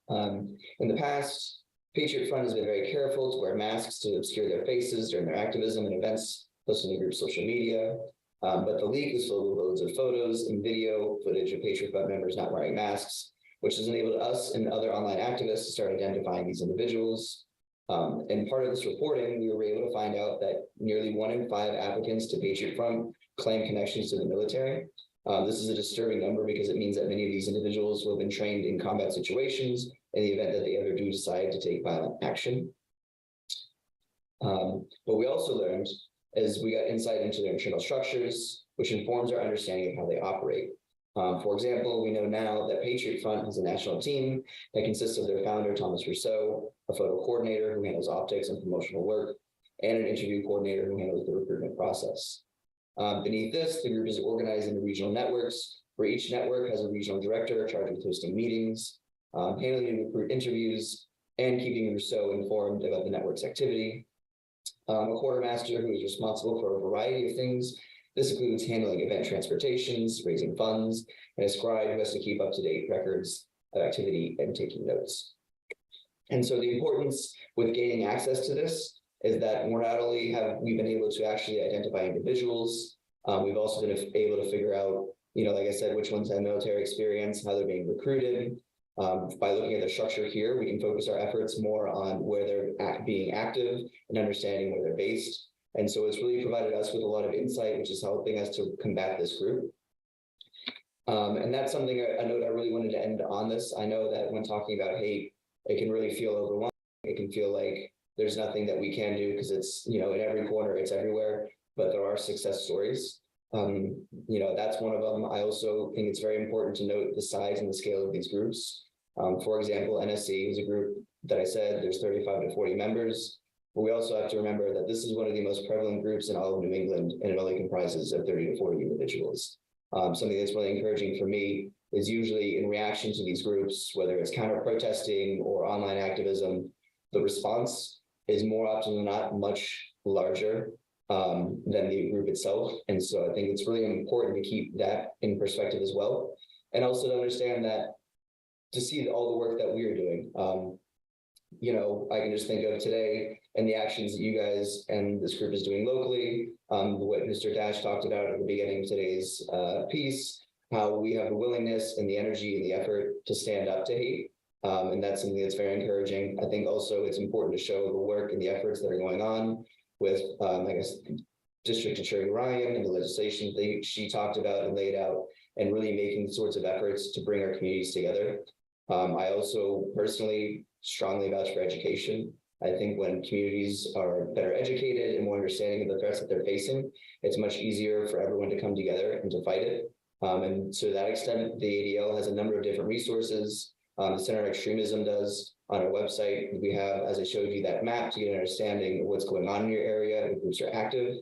In the past, Patriot Front has been very careful to wear masks to obscure their faces during their activism and events posted on the group's social media. But the leak was filled with loads of photos and video footage of Patriot Front members not wearing masks, which has enabled us and other online activists to start identifying these individuals. And part of this reporting, we were able to find out that nearly 1 in 5 applicants to Patriot Front claim connections to the military. This is a disturbing number because it means that many of these individuals will have been trained in combat situations in the event that they ever do decide to take violent action. What we also learned is we got insight into their internal structures, which informs our understanding of how they operate. For example, we know now that Patriot Front has a national team that consists of their founder, Thomas Rousseau, a photo coordinator who handles optics and promotional work, and an interview coordinator who handles the recruitment process. Beneath this, the group is organized into regional networks, where each network has a regional director charged with hosting meetings, handling recruit interviews, and keeping Rousseau informed about the network's activity. A quartermaster who is responsible for a variety of things. This includes handling event transportations, raising funds, and a scribe who has to keep up-to-date records of activity and taking notes. And so the importance with gaining access to this is that more not only have we been able to actually identify individuals, we've also been able to figure out, like I said, which ones have military experience, how they're being recruited. By looking at the structure here, we can focus our efforts more on where they're being active and understanding where they're based. And so it's really provided us with a lot of insight, which is helping us to combat this group. And that's something a note I really wanted to end on this. I know that when talking about hate, it can really feel overwhelming. It can feel like there's nothing that we can do because it's, in every corner, it's everywhere, but there are success stories. That's one of them. I also think it's very important to note the size and the scale of these groups. For example, NSC is a group that I said there's 35 to 40 members. But we also have to remember that this is one of the most prevalent groups in all of New England, and it only comprises of 30 to 40 individuals. Something that's really encouraging for me is usually in reaction to these groups, whether it's counter-protesting or online activism, the response is more often than not much larger than the group itself. And so I think it's really important to keep that in perspective as well. And also to understand that to see all the work that we are doing, I can just think of today and the actions that you guys and this group is doing locally, what Mr. Dash talked about at the beginning of today's piece, how we have the willingness and the energy and the effort to stand up to hate. And that's something that's very encouraging. I think also it's important to show the work and the efforts that are going on with, District Attorney Ryan and the legislation that she talked about and laid out, and really making sorts of efforts to bring our communities together. I also personally strongly vouch for education. I think when communities are better educated and more understanding of the threats that they're facing, it's much easier for everyone to come together and to fight it. And to that extent, the ADL has a number of different resources. The Center on Extremism does on our website. We have, as I showed you, that map to get an understanding of what's going on in your area, if groups are active.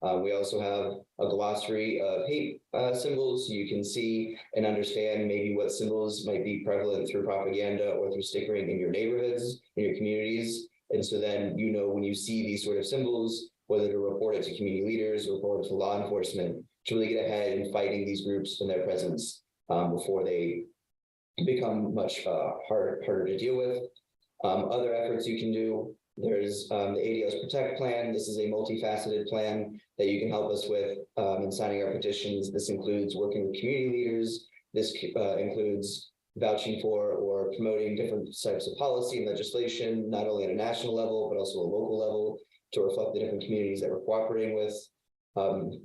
We also have a glossary of hate symbols, so you can see and understand maybe what symbols might be prevalent through propaganda or through stickering in your neighborhoods, in your communities. And so then, when you see these sort of symbols, whether to report it to community leaders or report it to law enforcement, to really get ahead in fighting these groups and their presence before they become much harder to deal with. Other efforts you can do, there's the ADL's Protect Plan. This is a multifaceted plan that you can help us with in signing our petitions. This includes working with community leaders. This includes vouching for or promoting different types of policy and legislation, not only at a national level, but also a local level, to reflect the different communities that we're cooperating with.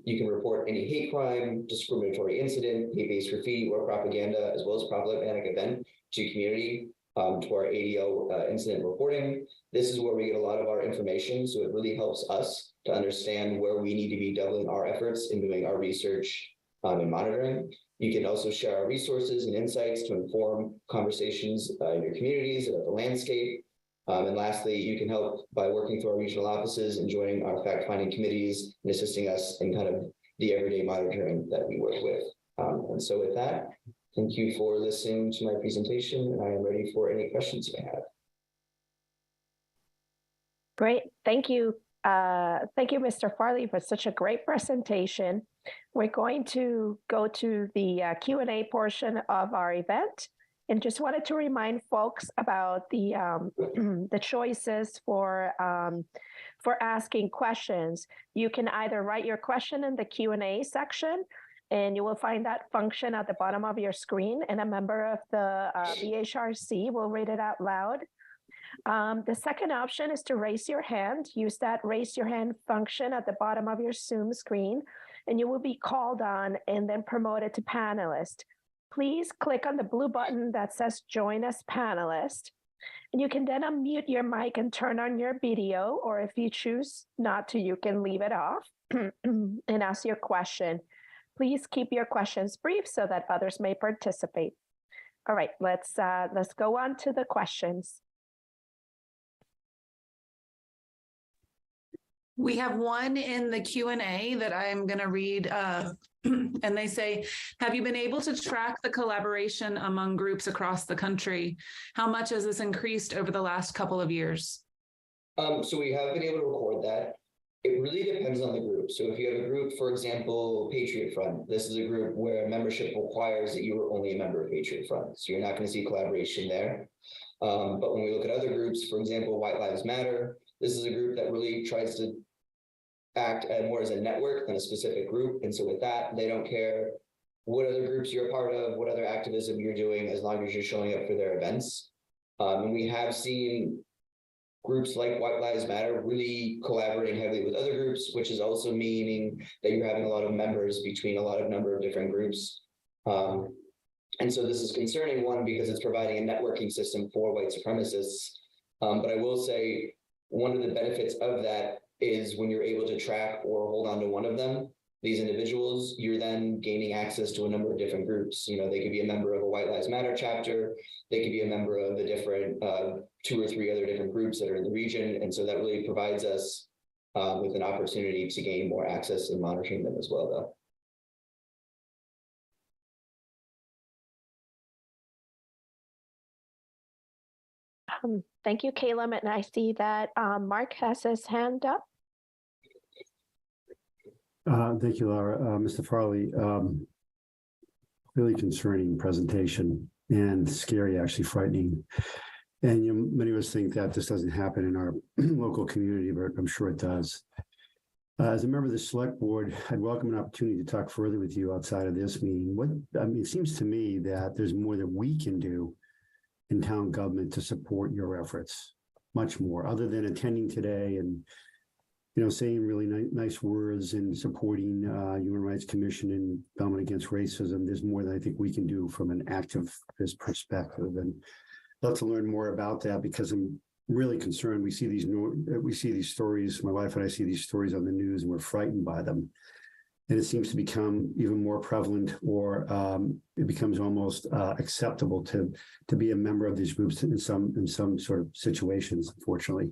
You can report any hate crime, discriminatory incident, hate-based graffiti, or propaganda, as well as problematic event to community, to our ADL incident reporting. This is where we get a lot of our information, so it really helps us to understand where we need to be doubling our efforts in doing our research and monitoring. You can also share our resources and insights to inform conversations in your communities about the landscape. And lastly, you can help by working through our regional offices and joining our fact-finding committees and assisting us in kind of the everyday monitoring that we work with. And so with that, thank you for listening to my presentation, and I am ready for any questions you may have. Great, thank you. Thank you, Mr. Farley, for such a great presentation. We're going to go to the Q&A portion of our event. And just wanted to remind folks about the the choices for asking questions. You can either write your question in the Q&A section, And you will find that function at the bottom of your screen, and a member of the BHRC will read it out loud. The second option is to raise your hand. Use that raise your hand function at the bottom of your Zoom screen, and you will be called on and then promoted to panelist. Please click on the blue button that says join as panelist. And you can then unmute your mic and turn on your video, or if you choose not to, you can leave it off and ask your question. Please keep your questions brief so that others may participate. All right, let's go on to the questions. We have one in the Q&A that I'm going to read, and they say, have you been able to track the collaboration among groups across the country? How much has this increased over the last couple of years? So we have been able to record that. It really depends on the group. So if you have a group, for example, Patriot Front, this is a group where membership requires that you are only a member of Patriot Front. So you're not going to see collaboration there. But when we look at other groups, for example, White Lives Matter, this is a group that really tries to act more as a network than a specific group. And so with that, they don't care what other groups you're a part of, what other activism you're doing, as long as you're showing up for their events. And we have seen groups like White Lives Matter really collaborating heavily with other groups, which is also meaning that you're having a lot of members between a number of different groups. And so this is concerning, one, because it's providing a networking system for white supremacists. But I will say one of the benefits of that is when you're able to track or hold on to one of them, these individuals, you're then gaining access to a number of different groups. You know, they could be a member of a White Lives Matter chapter. They could be a member of the different 2 or 3 other different groups that are in the region. And so that really provides us with an opportunity to gain more access and monitoring them as well, though. Thank you, Calum. And I see that Mark has his hand up. Thank you, Lara. Mr. Farley, really concerning presentation and scary, actually frightening. And many of us think that this doesn't happen in our local community, but I'm sure it does. As a member of the select board, I'd welcome an opportunity to talk further with you outside of this meeting. It seems to me that there's more that we can do in town government to support your efforts, much more, other than attending today and saying really nice words and supporting Human Rights Commission and Belmont Against Racism. There's more that I think we can do from an activist perspective, and I'd love to learn more about that because I'm really concerned. We see these stories. My wife and I see these stories on the news, and we're frightened by them. And it seems to become even more prevalent, or it becomes almost acceptable to be a member of these groups in some sort of situations, unfortunately.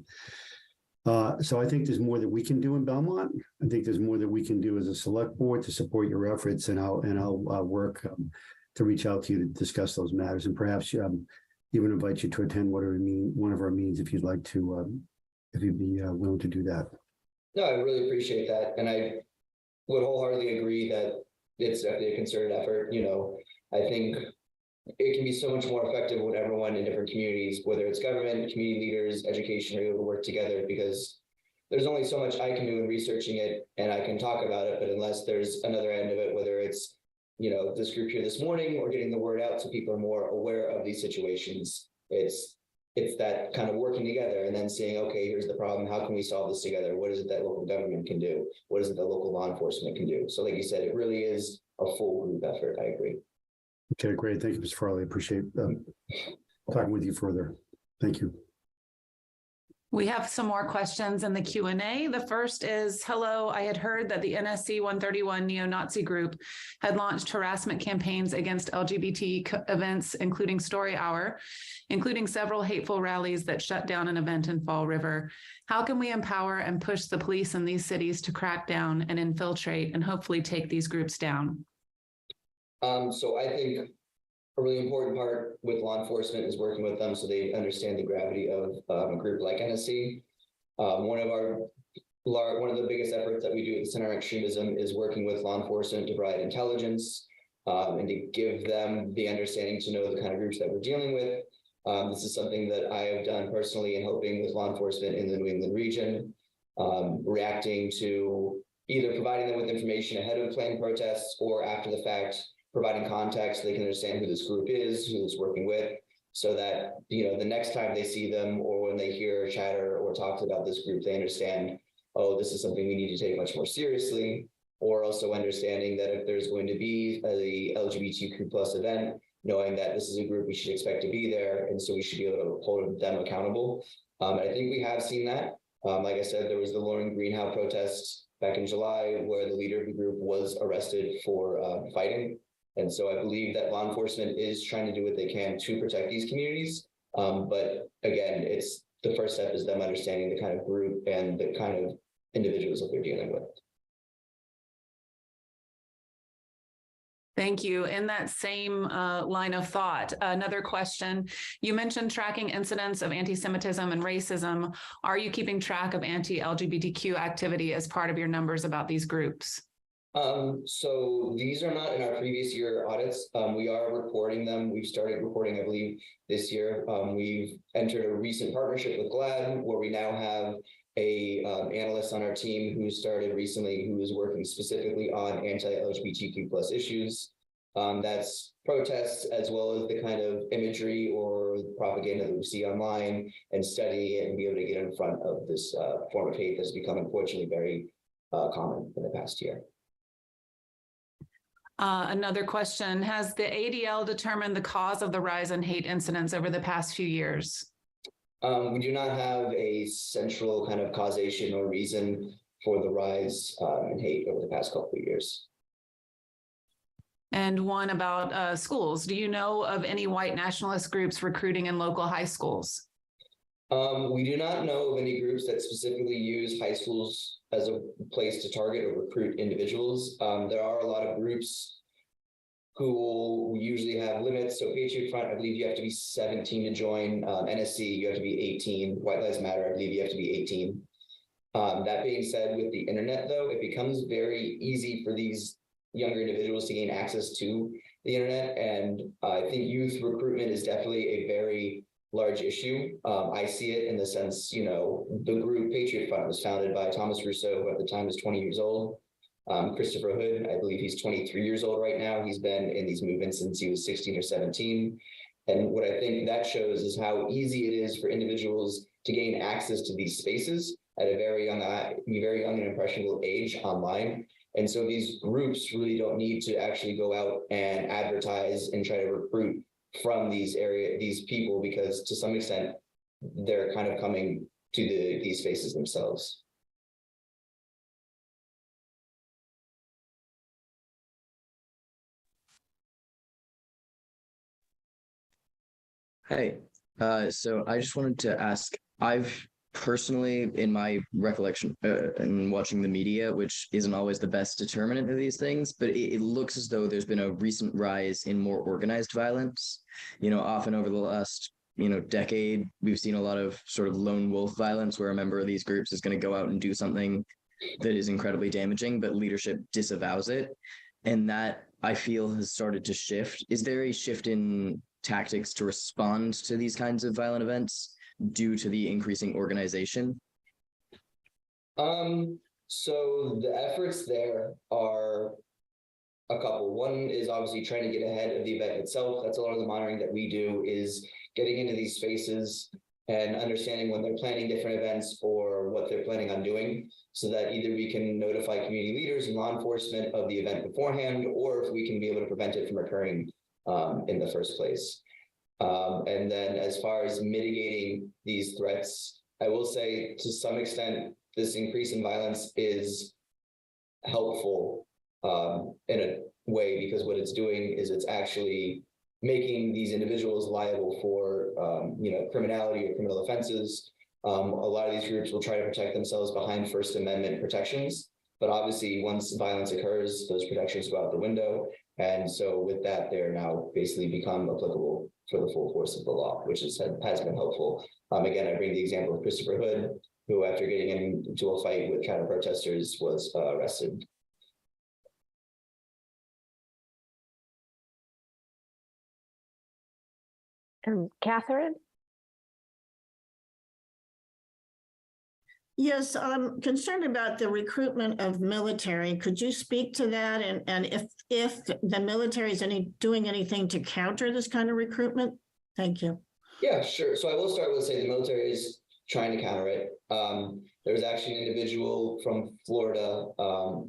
So I think there's more that we can do in Belmont. I think there's more that we can do as a select board to support your efforts, and I'll work to reach out to you to discuss those matters, and perhaps even invite you to attend one of our meetings if you'd like to, if you'd be willing to do that. No, I really appreciate that, and I would wholeheartedly agree that it's definitely a concerted effort. I think it can be so much more effective when everyone in different communities, whether it's government, community leaders, education, are able to work together, because there's only so much I can do in researching it, and I can talk about it, but unless there's another end of it, whether it's, this group here this morning or getting the word out so people are more aware of these situations, it's that kind of working together and then saying, okay, here's the problem. How can we solve this together? What is it that local government can do? What is it that local law enforcement can do? So like you said, it really is a full group effort. I agree. Okay, great. Thank you, Mr. Farley. I appreciate talking with you further. Thank you. We have some more questions in the Q&A. The first is, hello, I had heard that the NSC 131 neo-Nazi group had launched harassment campaigns against LGBT events, including Story Hour, including several hateful rallies that shut down an event in Fall River. How can we empower and push the police in these cities to crack down and infiltrate and hopefully take these groups down? So I think a really important part with law enforcement is working with them so they understand the gravity of a group like NSC. One of the biggest efforts that we do at the Center on Extremism is working with law enforcement to provide intelligence and to give them the understanding to know the kind of groups that we're dealing with. This is something that I have done personally in helping with law enforcement in the New England region, reacting to either providing them with information ahead of planned protests or after the fact, providing context so they can understand who this group is, who it's working with, so that, the next time they see them or when they hear chatter or talk about this group, they understand, oh, this is something we need to take much more seriously, or also understanding that if there's going to be a LGBTQ plus event, knowing that this is a group we should expect to be there, and so we should be able to hold them accountable. I think we have seen that. Like I said, there was the Lauren Greenhow protest back in July where the leader of the group was arrested for fighting. And so I believe that law enforcement is trying to do what they can to protect these communities. But again, it's the first step is them understanding the kind of group and the kind of individuals that they're dealing with. Thank you. In that same line of thought, another question. You mentioned tracking incidents of anti-Semitism and racism. Are you keeping track of anti-LGBTQ activity as part of your numbers about these groups? So these are not in our previous year audits. We are reporting them. We've started reporting, I believe, this year. We've entered a recent partnership with GLAAD, where we now have a analyst on our team who started recently, who is working specifically on anti-LGBTQ plus issues. That's protests as well as the kind of imagery or propaganda that we see online, and study it and be able to get in front of this form of hate that's become unfortunately very common in the past year. Another question, has the ADL determined the cause of the rise in hate incidents over the past few years? We do not have a central kind of causation or reason for the rise in hate over the past couple of years. And one about schools. Do you know of any white nationalist groups recruiting in local high schools? We do not know of any groups that specifically use high schools as a place to target or recruit individuals. There are a lot of groups who usually have limits. So Patriot Front, I believe you have to be 17 to join. NSC, you have to be 18. White Lives Matter, I believe you have to be 18. That being said, with the internet, though, it becomes very easy for these younger individuals to gain access to the internet. And I think youth recruitment is definitely a very large issue. I see it in the sense, the group Patriot Front was founded by Thomas Rousseau, who at the time was 20 years old. Christopher Hood, I believe he's 23 years old right now. He's been in these movements since he was 16 or 17. And what I think that shows is how easy it is for individuals to gain access to these spaces at a very young and impressionable age online. And so these groups really don't need to actually go out and advertise and try to recruit from these people, because to some extent, they're kind of coming to these spaces themselves. Hey, so I just wanted to ask, I've personally, in my recollection and watching the media, which isn't always the best determinant of these things, but it looks as though there's been a recent rise in more organized violence. Often over the last, decade, we've seen a lot of sort of lone wolf violence where a member of these groups is going to go out and do something that is incredibly damaging, but leadership disavows it. And that, I feel, has started to shift. Is there a shift in tactics to respond to these kinds of violent events due to the increasing organization? So the efforts there are a couple. One is obviously trying to get ahead of the event itself. That's a lot of the monitoring that we do, is getting into these spaces and understanding when they're planning different events or what they're planning on doing, so that either we can notify community leaders and law enforcement of the event beforehand, or if we can be able to prevent it from occurring in the first place. And then as far as mitigating these threats, I will say to some extent, this increase in violence is helpful in a way, because what it's doing is it's actually making these individuals liable for criminality or criminal offenses. A lot of these groups will try to protect themselves behind First Amendment protections, but obviously once violence occurs, those protections go out the window. And so with that, they're now basically become applicable for the full force of the law, which has been helpful. Again, I bring the example of Christopher Hood, who after getting into a fight with counter protesters was arrested. Catherine? Yes, I'm concerned about the recruitment of military. Could you speak to that? And if the military is doing anything to counter this kind of recruitment? Thank you. Yeah, sure. So I will start with saying the military is trying to counter it. There's actually an individual from Florida,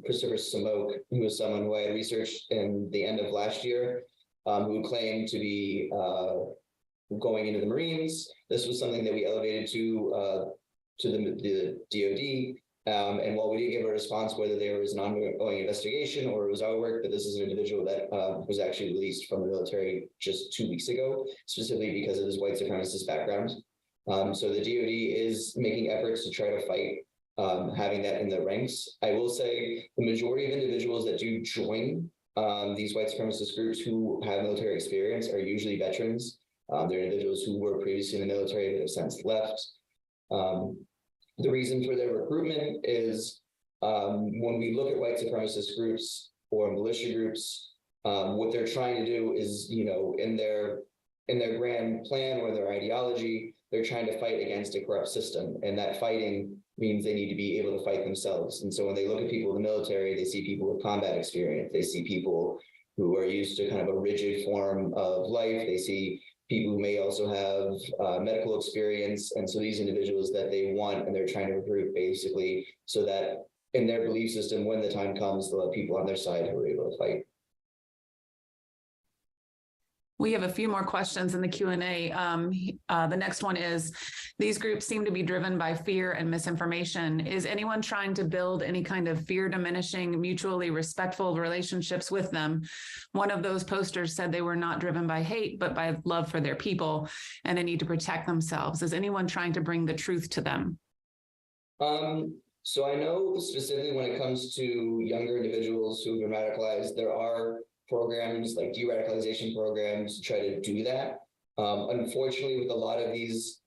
Christopher Smoke, who was someone who I had researched in the end of last year, who claimed to be going into the Marines. This was something that we elevated to the DoD. And while we didn't give a response whether there was an ongoing investigation or it was our work, but this is an individual that was actually released from the military just 2 weeks ago, specifically because of his white supremacist background. So the DoD is making efforts to try to fight having that in the ranks. I will say the majority of individuals that do join these white supremacist groups who have military experience are usually veterans. They're individuals who were previously in the military but have since left. The reason for their recruitment is when we look at white supremacist groups or militia groups, what they're trying to do is, in their grand plan or their ideology, they're trying to fight against a corrupt system. And that fighting means they need to be able to fight themselves. And so when they look at people in the military, they see people with combat experience. They see people who are used to kind of a rigid form of life. They see people who may also have medical experience. And so these individuals that they want and they're trying to recruit basically so that in their belief system, when the time comes, they'll have people on their side who are able to fight. We have a few more questions in the Q&A. The next one is, these groups seem to be driven by fear and misinformation. Is anyone trying to build any kind of fear-diminishing, mutually respectful relationships with them? One of those posters said they were not driven by hate, but by love for their people and a need to protect themselves. Is anyone trying to bring the truth to them? So I know specifically when it comes to younger individuals who've been radicalized, there are programs like de-radicalization programs to try to do that. Unfortunately, with a lot of these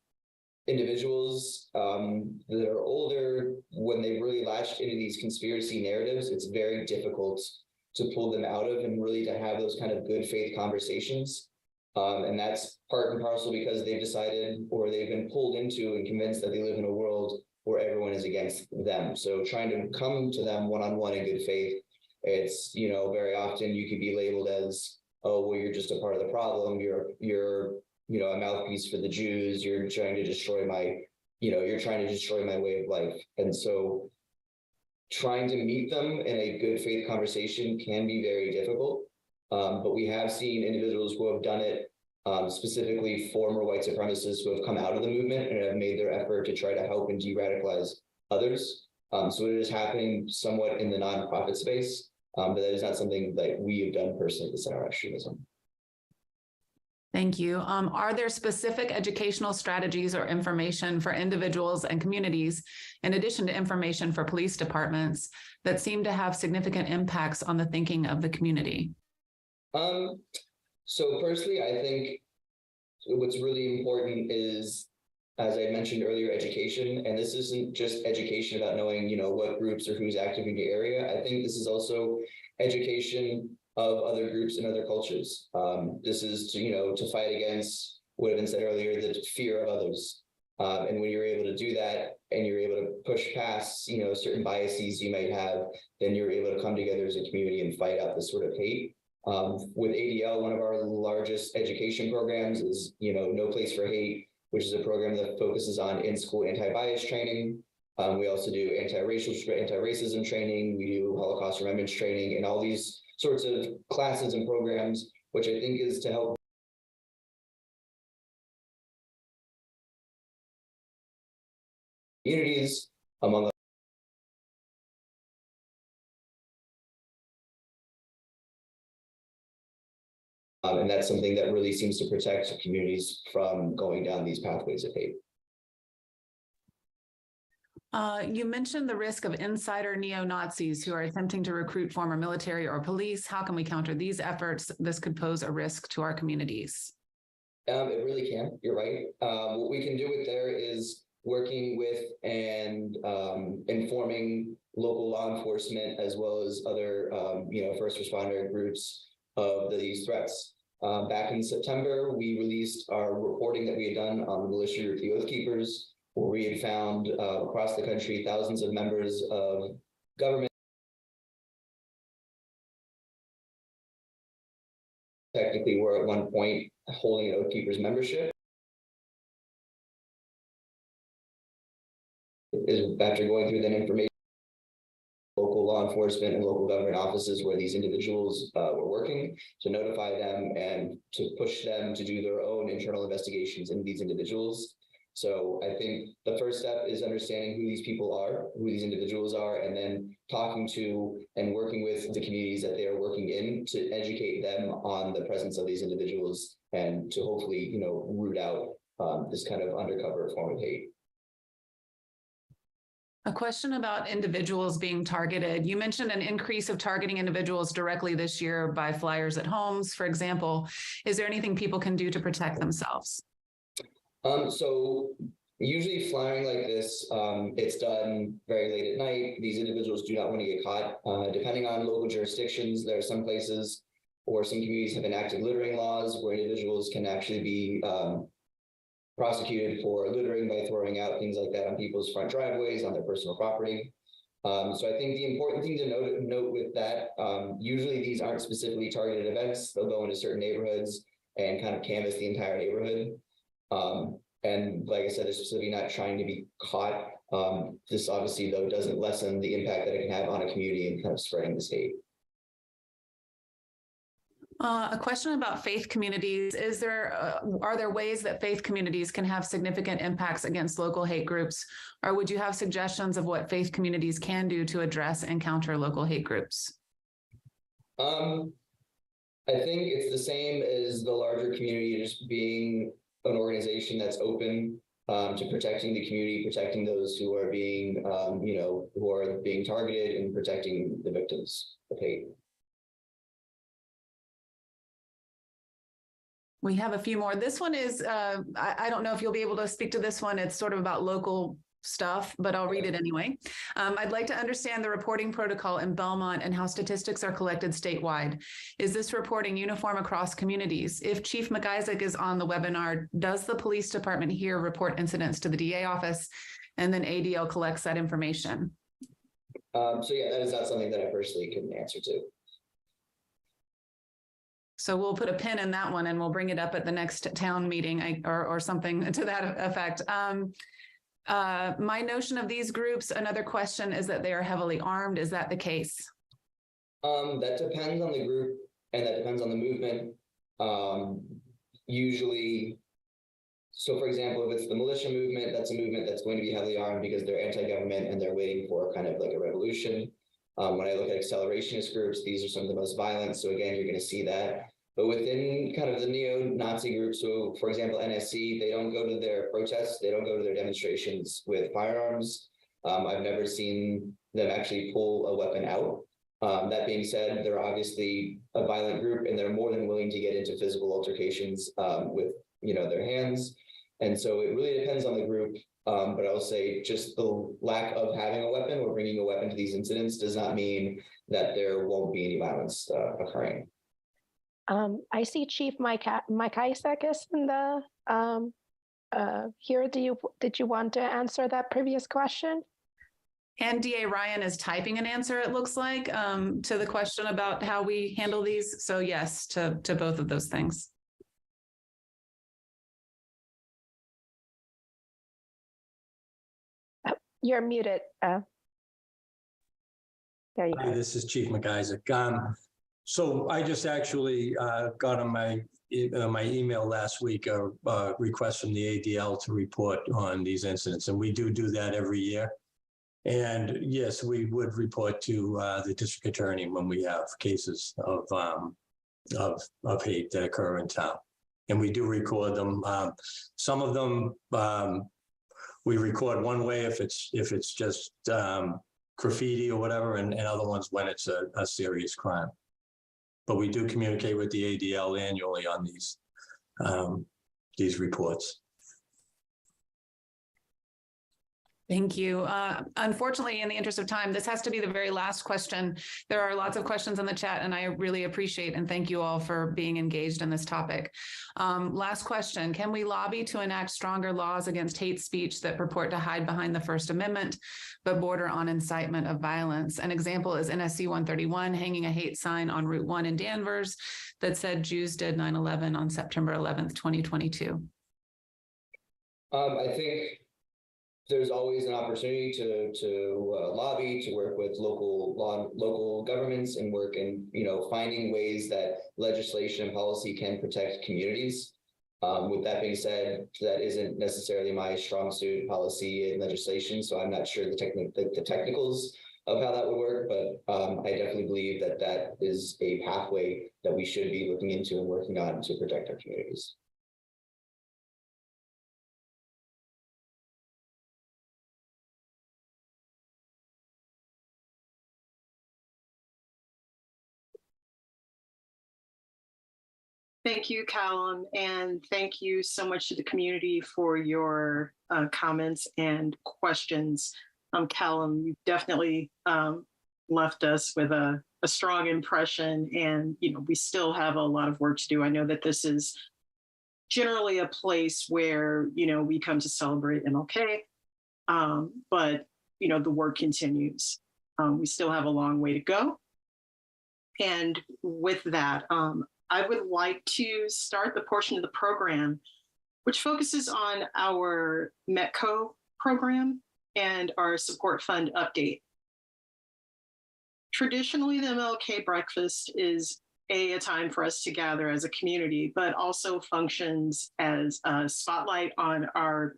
individuals that are older, when they really latched into these conspiracy narratives, it's very difficult to pull them out of and really to have those kind of good faith conversations. And that's part and parcel because they've decided or they've been pulled into and convinced that they live in a world where everyone is against them. So trying to come to them one-on-one in good faith, it's, very often you could be labeled as, oh, well, you're just a part of the problem. You're a mouthpiece for the Jews. You're trying to destroy my way of life. And so trying to meet them in a good faith conversation can be very difficult. But we have seen individuals who have done it, specifically former white supremacists who have come out of the movement and have made their effort to try to help and de-radicalize others. So it is happening somewhat in the nonprofit space, but that is not something that we have done personally at the Center on Extremism. Thank you. Are there specific educational strategies or information for individuals and communities, in addition to information for police departments, that seem to have significant impacts on the thinking of the community? So personally, I think what's really important is, as I mentioned earlier, education. And this isn't just education about knowing, what groups or who's active in your area. I think this is also education of other groups and other cultures. This is to fight against what had been said earlier, the fear of others. And when you're able to do that and you're able to push past, certain biases you might have, then you're able to come together as a community and fight out this sort of hate. With ADL, one of our largest education programs is, No Place for Hate, which is a program that focuses on in-school anti-bias training. We also do anti-racism training. We do Holocaust remembrance training and all these sorts of classes and programs, which I think is to help communities among and that's something that really seems to protect communities from going down these pathways of hate. You mentioned the risk of insider neo-Nazis who are attempting to recruit former military or police. How can we counter these efforts? This could pose a risk to our communities. It really can. You're right. What we can do with there is working with and informing local law enforcement as well as other, first responder groups of these threats. Back in September, we released our reporting that we had done on the militia group, the Oath Keepers. where we had found across the country thousands of members of government technically were at one point holding an Oath Keepers membership. Is after going through that information, local law enforcement and local government offices where these individuals were working, to notify them and to push them to do their own internal investigations into these individuals. So I think the first step is understanding who these people are, who these individuals are, and then talking to and working with the communities that they are working in to educate them on the presence of these individuals and to hopefully, root out this kind of undercover form of hate. A question about individuals being targeted. You mentioned an increase of targeting individuals directly this year by flyers at homes, for example. Is there anything people can do to protect themselves? So usually flying like this, it's done very late at night. These individuals do not want to get caught. Depending on local jurisdictions, there are some places or some communities have enacted littering laws where individuals can actually be prosecuted for littering by throwing out things like that on people's front driveways, on their personal property. So I think the important thing to note with that, usually these aren't specifically targeted events. They'll go into certain neighborhoods and kind of canvass the entire neighborhood. And like I said, they're specifically not trying to be caught. This obviously, though, doesn't lessen the impact that it can have on a community and kind of spreading this hate. A question about faith communities. Are there ways that faith communities can have significant impacts against local hate groups? Or would you have suggestions of what faith communities can do to address and counter local hate groups? I think it's the same as the larger community, just being an organization that's open to protecting the community, protecting those who are being, who are being targeted, and protecting the victims of hate. We have a few more. This one is, I don't know if you'll be able to speak to this one. It's sort of about local stuff, but I'll read it anyway. I'd like to understand the reporting protocol in Belmont and how statistics are collected statewide. Is this reporting uniform across communities? If Chief McIsaac is on the webinar, does the police department here report incidents to the DA office and then ADL collects that information? So yeah, that is not something that I personally can answer to. So we'll put a pin in that one and we'll bring it up at the next town meeting or something to that effect. My notion of these groups, another question is that they are heavily armed. Is that the case? That depends on the group and that depends on the movement. Usually, so for example, if it's the militia movement, that's a movement that's going to be heavily armed because they're anti-government and they're waiting for kind of like a revolution. When I look at accelerationist groups, these are some of the most violent. So again, you're going to see that. But within kind of the neo-Nazi groups, so for example, NSC, they don't go to their protests, they don't go to their demonstrations with firearms. I've never seen them actually pull a weapon out. That being said, they're obviously a violent group and they're more than willing to get into physical altercations with their hands. And so it really depends on the group. But I'll say just the lack of having a weapon or bringing a weapon to these incidents does not mean that there won't be any violence occurring. I see Chief McIsaac is in the here. Did you want to answer that previous question? And DA Ryan is typing an answer, it looks like, to the question about how we handle these. So yes, to both of those things. You're muted. There you go. Hi, this is Chief McIsaac. So I just actually got on my email last week a request from the ADL to report on these incidents, and we do that every year. And yes, we would report to the district attorney when we have cases of hate that occur in town, and we do record them. Some of them we record one way if it's just graffiti or whatever, and other ones when it's a serious crime. But we do communicate with the ADL annually on these reports. Thank you. Unfortunately, in the interest of time, this has to be the very last question. There are lots of questions in the chat, and I really appreciate and thank you all for being engaged in this topic. Last question. Can we lobby to enact stronger laws against hate speech that purport to hide behind the First Amendment, but border on incitement of violence? An example is NSC 131 hanging a hate sign on Route 1 in Danvers that said Jews did 9/11 on September 11th, 2022. I think there's always an opportunity to lobby, to work with local governments, and work in finding ways that legislation and policy can protect communities. With that being said, that isn't necessarily my strong suit, policy and legislation, so I'm not sure the technicals of how that would work, but I definitely believe that that is a pathway that we should be looking into and working on to protect our communities. Thank you, Calum, and thank you so much to the community for your comments and questions. Calum, you definitely left us with a strong impression, and we still have a lot of work to do. I know that this is generally a place where we come to celebrate MLK, but the work continues. We still have a long way to go, and with that, I would like to start the portion of the program which focuses on our METCO program and our support fund update. Traditionally, the MLK breakfast is a time for us to gather as a community, but also functions as a spotlight on our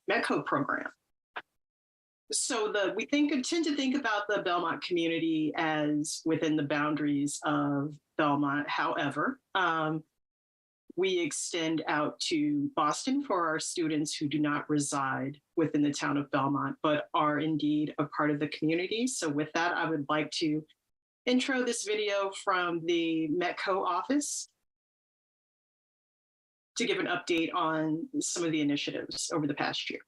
METCO program. So we tend to think about the Belmont community as within the boundaries of Belmont. However, we extend out to Boston for our students who do not reside within the town of Belmont, but are indeed a part of the community. So with that, I would like to intro this video from the METCO office to give an update on some of the initiatives over the past year.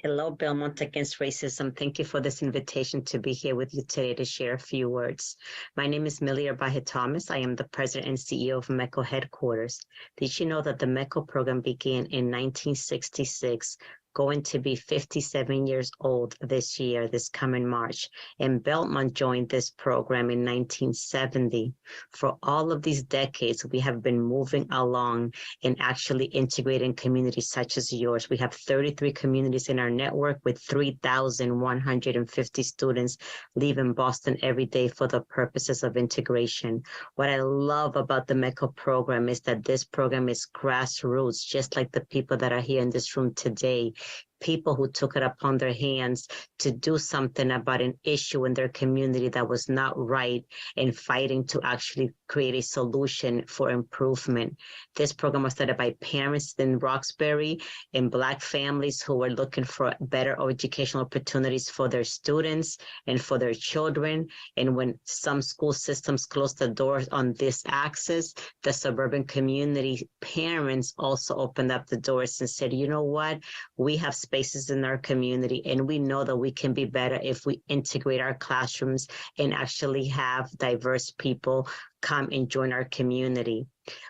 Hello, Belmont Against Racism. Thank you for this invitation to be here with you today to share a few words. My name is Abarje-Thomas. I am the president and CEO of METCO headquarters. Did you know that the METCO program began in 1966, going to be 57 years old this year, this coming March, and Belmont joined this program in 1970. For all of these decades, we have been moving along and actually integrating communities such as yours. We have 33 communities in our network with 3,150 students leaving Boston every day for the purposes of integration. What I love about the METCO program is that this program is grassroots, just like the people that are here in this room today. People who took it upon their hands to do something about an issue in their community that was not right, and fighting to actually create a solution for improvement. This program was started by parents in Roxbury and Black families who were looking for better educational opportunities for their students and for their children. And when some school systems closed the doors on this access, the suburban community parents also opened up the doors and said, you know what, we have spaces in our community, and we know that we can be better if we integrate our classrooms and actually have diverse people come and join our community.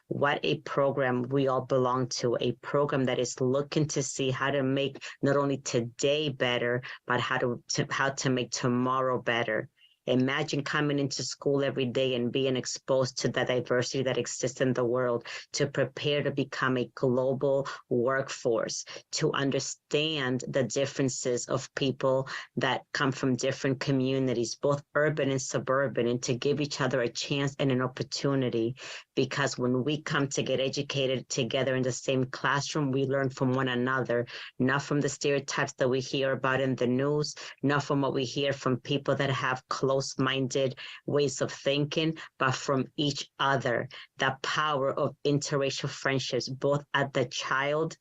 What a program we all belong to, a program that is looking to see how to make not only today better, but how to make tomorrow better. Imagine coming into school every day and being exposed to the diversity that exists in the world, to prepare to become a global workforce, to understand the differences of people that come from different communities, both urban and suburban, and to give each other a chance and an opportunity. Because when we come to get educated together in the same classroom, we learn from one another, not from the stereotypes that we hear about in the news, not from what we hear from people that have close-minded ways of thinking, but from each other. The power of interracial friendships, both at the child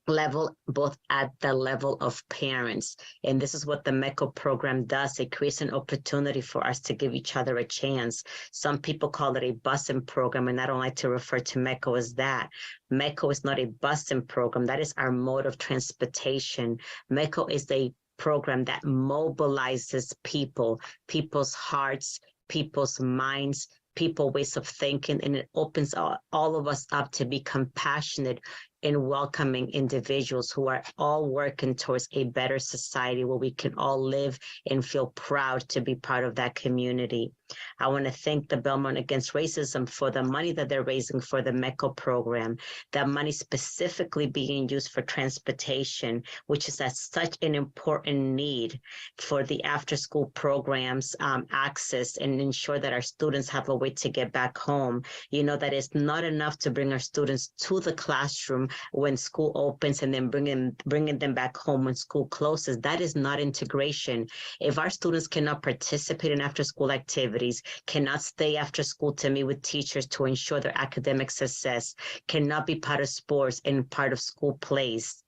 level, both at the level of parents. And this is what the METCO program does. It creates an opportunity for us to give each other a chance. Some people call it a busing program, and I don't like to refer to METCO as that. METCO is not a busing program. That is our mode of transportation. METCO is a program that mobilizes people, people's hearts, people's minds, people ways of thinking, and it opens all of us up to be compassionate and welcoming individuals who are all working towards a better society where we can all live and feel proud to be part of that community. I want to thank the Belmont Against Racism for the money that they're raising for the METCO program, that money specifically being used for transportation, which is at such an important need for the after-school programs access and ensure that our students have a way to get back home. You know, that it's not enough to bring our students to the classroom when school opens and then bringing them back home when school closes. That is not integration. If our students cannot participate in after-school activities, cannot stay after school to meet with teachers to ensure their academic success, cannot be part of sports and part of school plays,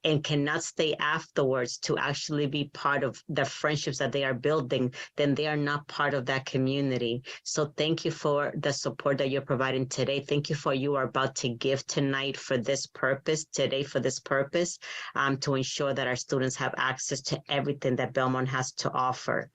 and cannot stay afterwards to actually be part of the friendships that they are building, then they are not part of that community. So thank you for the support that you're providing today. Thank you for you are about to give tonight for this purpose, today for this purpose, to ensure that our students have access to everything that Belmont has to offer.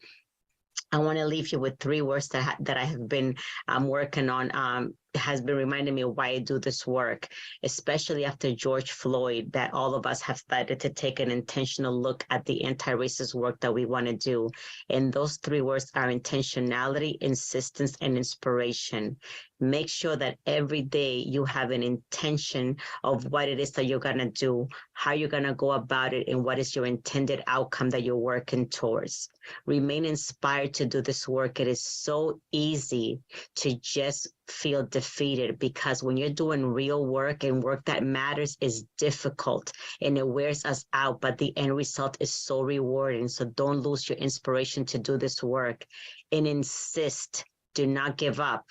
I want to leave you with 3 words that I have been working on, has been reminding me of why I do this work, especially after George Floyd, that all of us have started to take an intentional look at the anti-racist work that we want to do. And those 3 words are intentionality, insistence, and inspiration. Make sure that every day you have an intention of what it is that you're going to do, how you're going to go about it, and what is your intended outcome that you're working towards. Remain inspired to do this work. It is so easy to just feel defeated, because when you're doing real work and work that matters is difficult and it wears us out, but the end result is so rewarding. So don't lose your inspiration to do this work, and insist. Do not give up.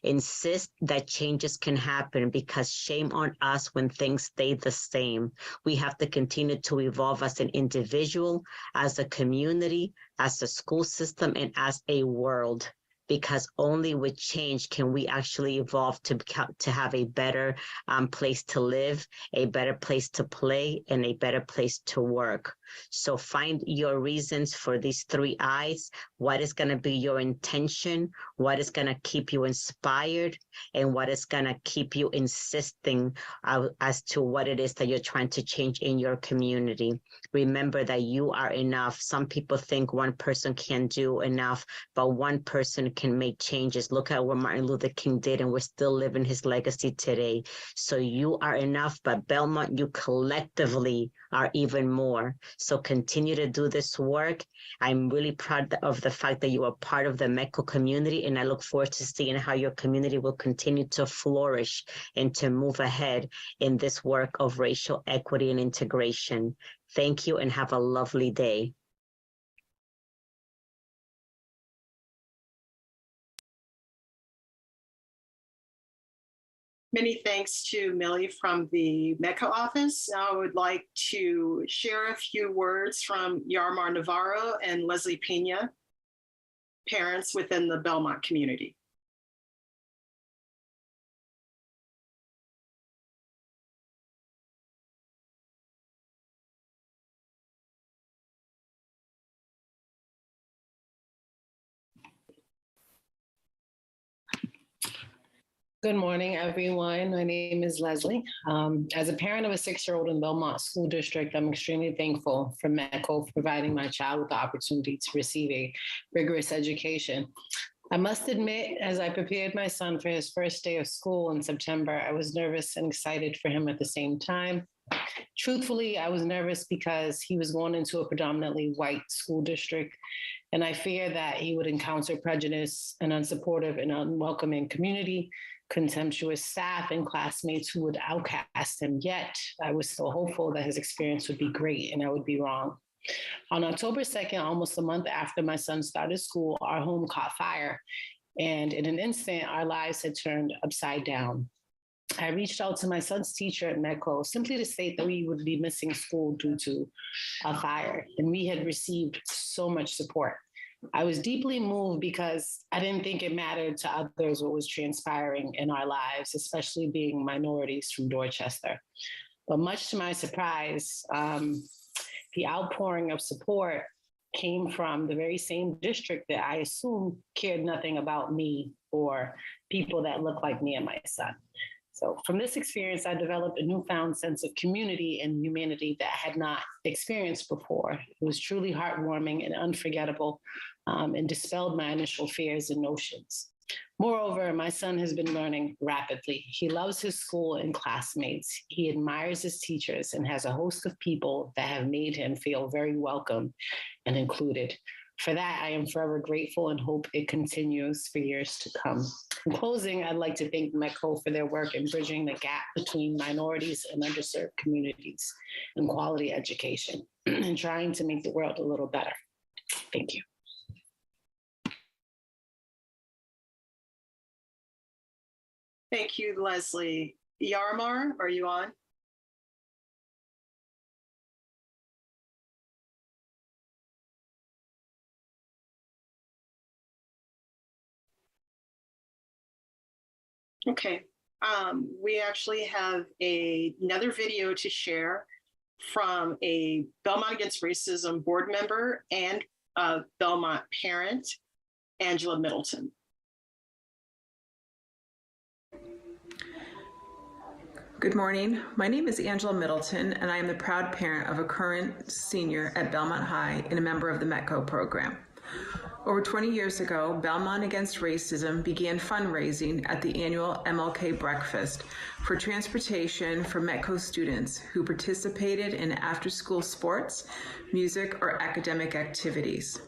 Insist that changes can happen, because shame on us when things stay the same. We have to continue to evolve as an individual, as a community, as a school system, and as a world. Because only with change can we actually evolve to have a better place to live, a better place to play, and a better place to work. So find your reasons for these 3 I's. What is going to be your intention? What is going to keep you inspired? And what is going to keep you insisting as to what it is that you're trying to change in your community? Remember that you are enough. Some people think one person can't do enough, but one person can make changes. Look at what Martin Luther King did, and we're still living his legacy today. So you are enough, but Belmont, you collectively are even more. So continue to do this work. I'm really proud of the fact that you are part of the METCO community, and I look forward to seeing how your community will continue to flourish and to move ahead in this work of racial equity and integration. Thank you, and have a lovely day. Many thanks to Millie from the METCO office. Now I would like to share a few words from Yarimar Navarro and Leslie Pena, parents within the Belmont community. Good morning, everyone. My name is Leslie. As a parent of a 6-year-old in Belmont School District, I'm extremely thankful for METCO providing my child with the opportunity to receive a rigorous education. I must admit, as I prepared my son for his first day of school in September, I was nervous and excited for him at the same time. Truthfully, I was nervous because he was going into a predominantly white school district, and I fear that he would encounter prejudice, an unsupportive and unwelcoming community, contemptuous staff, and classmates who would outcast him. Yet, I was still hopeful that his experience would be great and I would be wrong. On October 2nd, almost a month after my son started school, our home caught fire. And in an instant, our lives had turned upside down. I reached out to my son's teacher at METCO simply to state that we would be missing school due to a fire, and we had received so much support. I was deeply moved because I didn't think it mattered to others what was transpiring in our lives, especially being minorities from Dorchester. But much to my surprise, the outpouring of support came from the very same district that I assumed cared nothing about me or people that look like me and my son. So from this experience, I developed a newfound sense of community and humanity that I had not experienced before. It was truly heartwarming and unforgettable, and dispelled my initial fears and notions. Moreover, my son has been learning rapidly. He loves his school and classmates. He admires his teachers and has a host of people that have made him feel very welcome and included. For that, I am forever grateful and hope it continues for years to come. In closing, I'd like to thank METCO for their work in bridging the gap between minorities and underserved communities and quality education and trying to make the world a little better. Thank you. Thank you, Leslie. Yarimar, are you on? Okay, we actually have another video to share from a Belmont Against Racism board member and Belmont parent, Angela Middleton. Good morning. My name is Angela Middleton, and I am the proud parent of a current senior at Belmont High and a member of the METCO program. Over 20 years ago, Belmont Against Racism began fundraising at the annual MLK breakfast for transportation for METCO students who participated in after-school sports, music, or academic activities.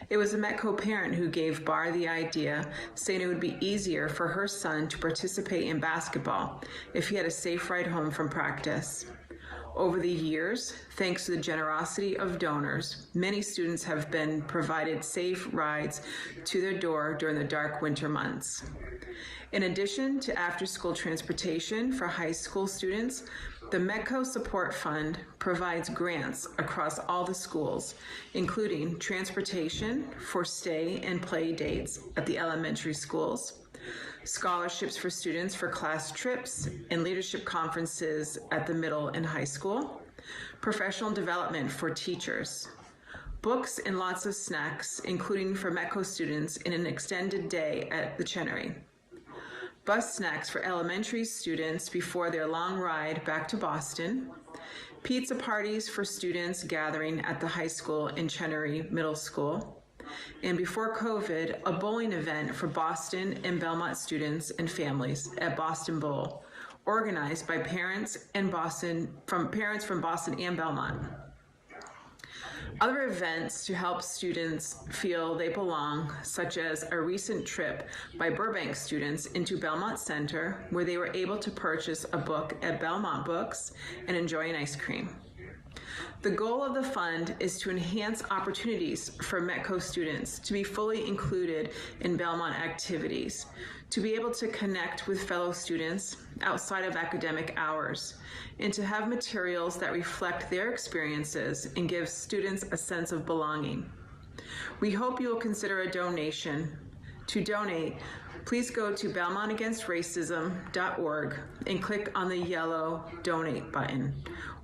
It was a METCO parent who gave Barr the idea, saying it would be easier for her son to participate in basketball if he had a safe ride home from practice. Over the years, thanks to the generosity of donors, many students have been provided safe rides to their door during the dark winter months. In addition to after-school transportation for high school students, the METCO Support Fund provides grants across all the schools, including transportation for stay and play dates at the elementary schools, scholarships for students for class trips and leadership conferences at the middle and high school, professional development for teachers, books and lots of snacks, including for METCO students in an extended day at the Chenery, bus snacks for elementary students before their long ride back to Boston, pizza parties for students gathering at the high school in Chenery Middle School, and before COVID, a bowling event for Boston and Belmont students and families at Boston Bowl, organized by parents from Boston and Belmont. Other events to help students feel they belong, such as a recent trip by Burbank students into Belmont Center, where they were able to purchase a book at Belmont Books and enjoy an ice cream. The goal of the fund is to enhance opportunities for METCO students to be fully included in Belmont activities, to be able to connect with fellow students outside of academic hours, and to have materials that reflect their experiences and give students a sense of belonging. We hope you will consider a donation. To donate, please go to belmontagainstracism.org and click on the yellow donate button,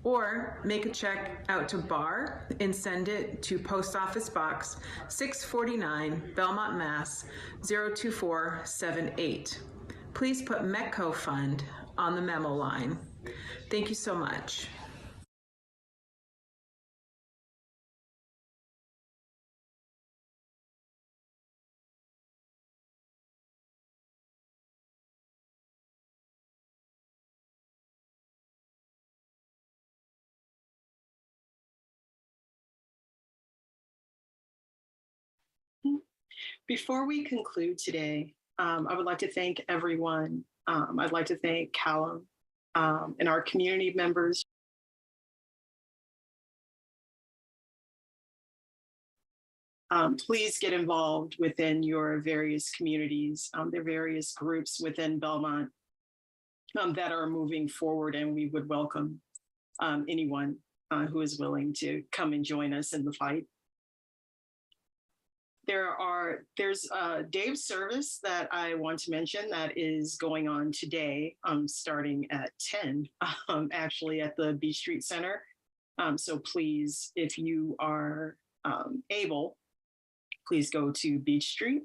or make a check out to Barr and send it to Post Office Box 649, Belmont, Mass. 02478. Please put METCO Fund on the memo line. Thank you so much. Before we conclude today, I would like to thank everyone. I'd like to thank Calum and our community members. Please get involved within your various communities, their various groups within Belmont. that are moving forward, and we would welcome anyone who is willing to come and join us in the fight. There's Dave's service that I want to mention that is going on today, starting at 10, actually at the Beach Street Center. So please, if you are able, please go to Beach Street.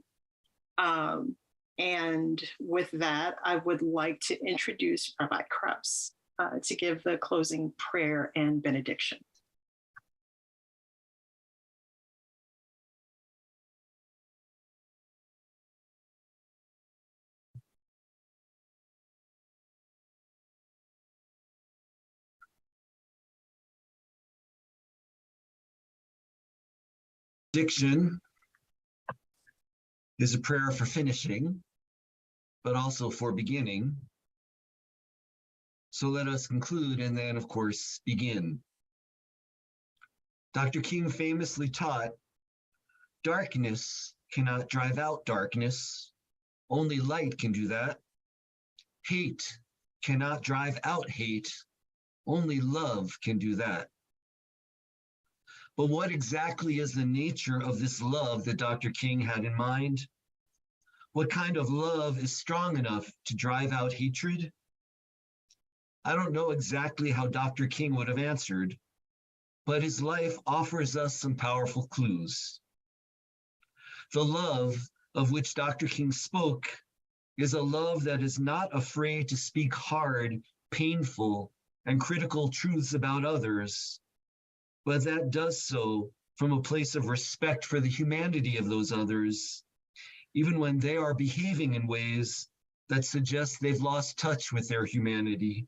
And with that, I would like to introduce Rabbi Krebs to give the closing prayer and benediction. Benediction is a prayer for finishing, but also for beginning. So let us conclude and then, of course, begin. Dr. King famously taught, darkness cannot drive out darkness. Only light can do that. Hate cannot drive out hate. Only love can do that. But what exactly is the nature of this love that Dr. King had in mind? What kind of love is strong enough to drive out hatred? I don't know exactly how Dr. King would have answered, but his life offers us some powerful clues. The love of which Dr. King spoke is a love that is not afraid to speak hard, painful, and critical truths about others, but that does so from a place of respect for the humanity of those others, even when they are behaving in ways that suggest they've lost touch with their humanity.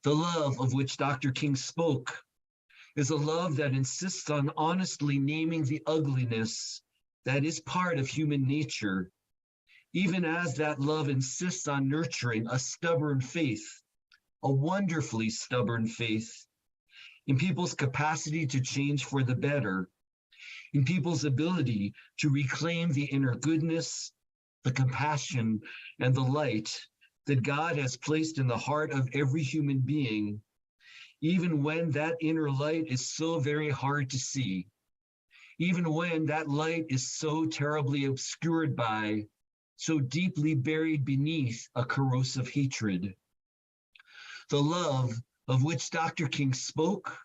The love of which Dr. King spoke is a love that insists on honestly naming the ugliness that is part of human nature, even as that love insists on nurturing a stubborn faith, a wonderfully stubborn faith, in people's capacity to change for the better, in people's ability to reclaim the inner goodness, the compassion, and the light that God has placed in the heart of every human being, even when that inner light is so very hard to see, even when that light is so terribly obscured by, so deeply buried beneath a corrosive hatred. The love of which Dr. King spoke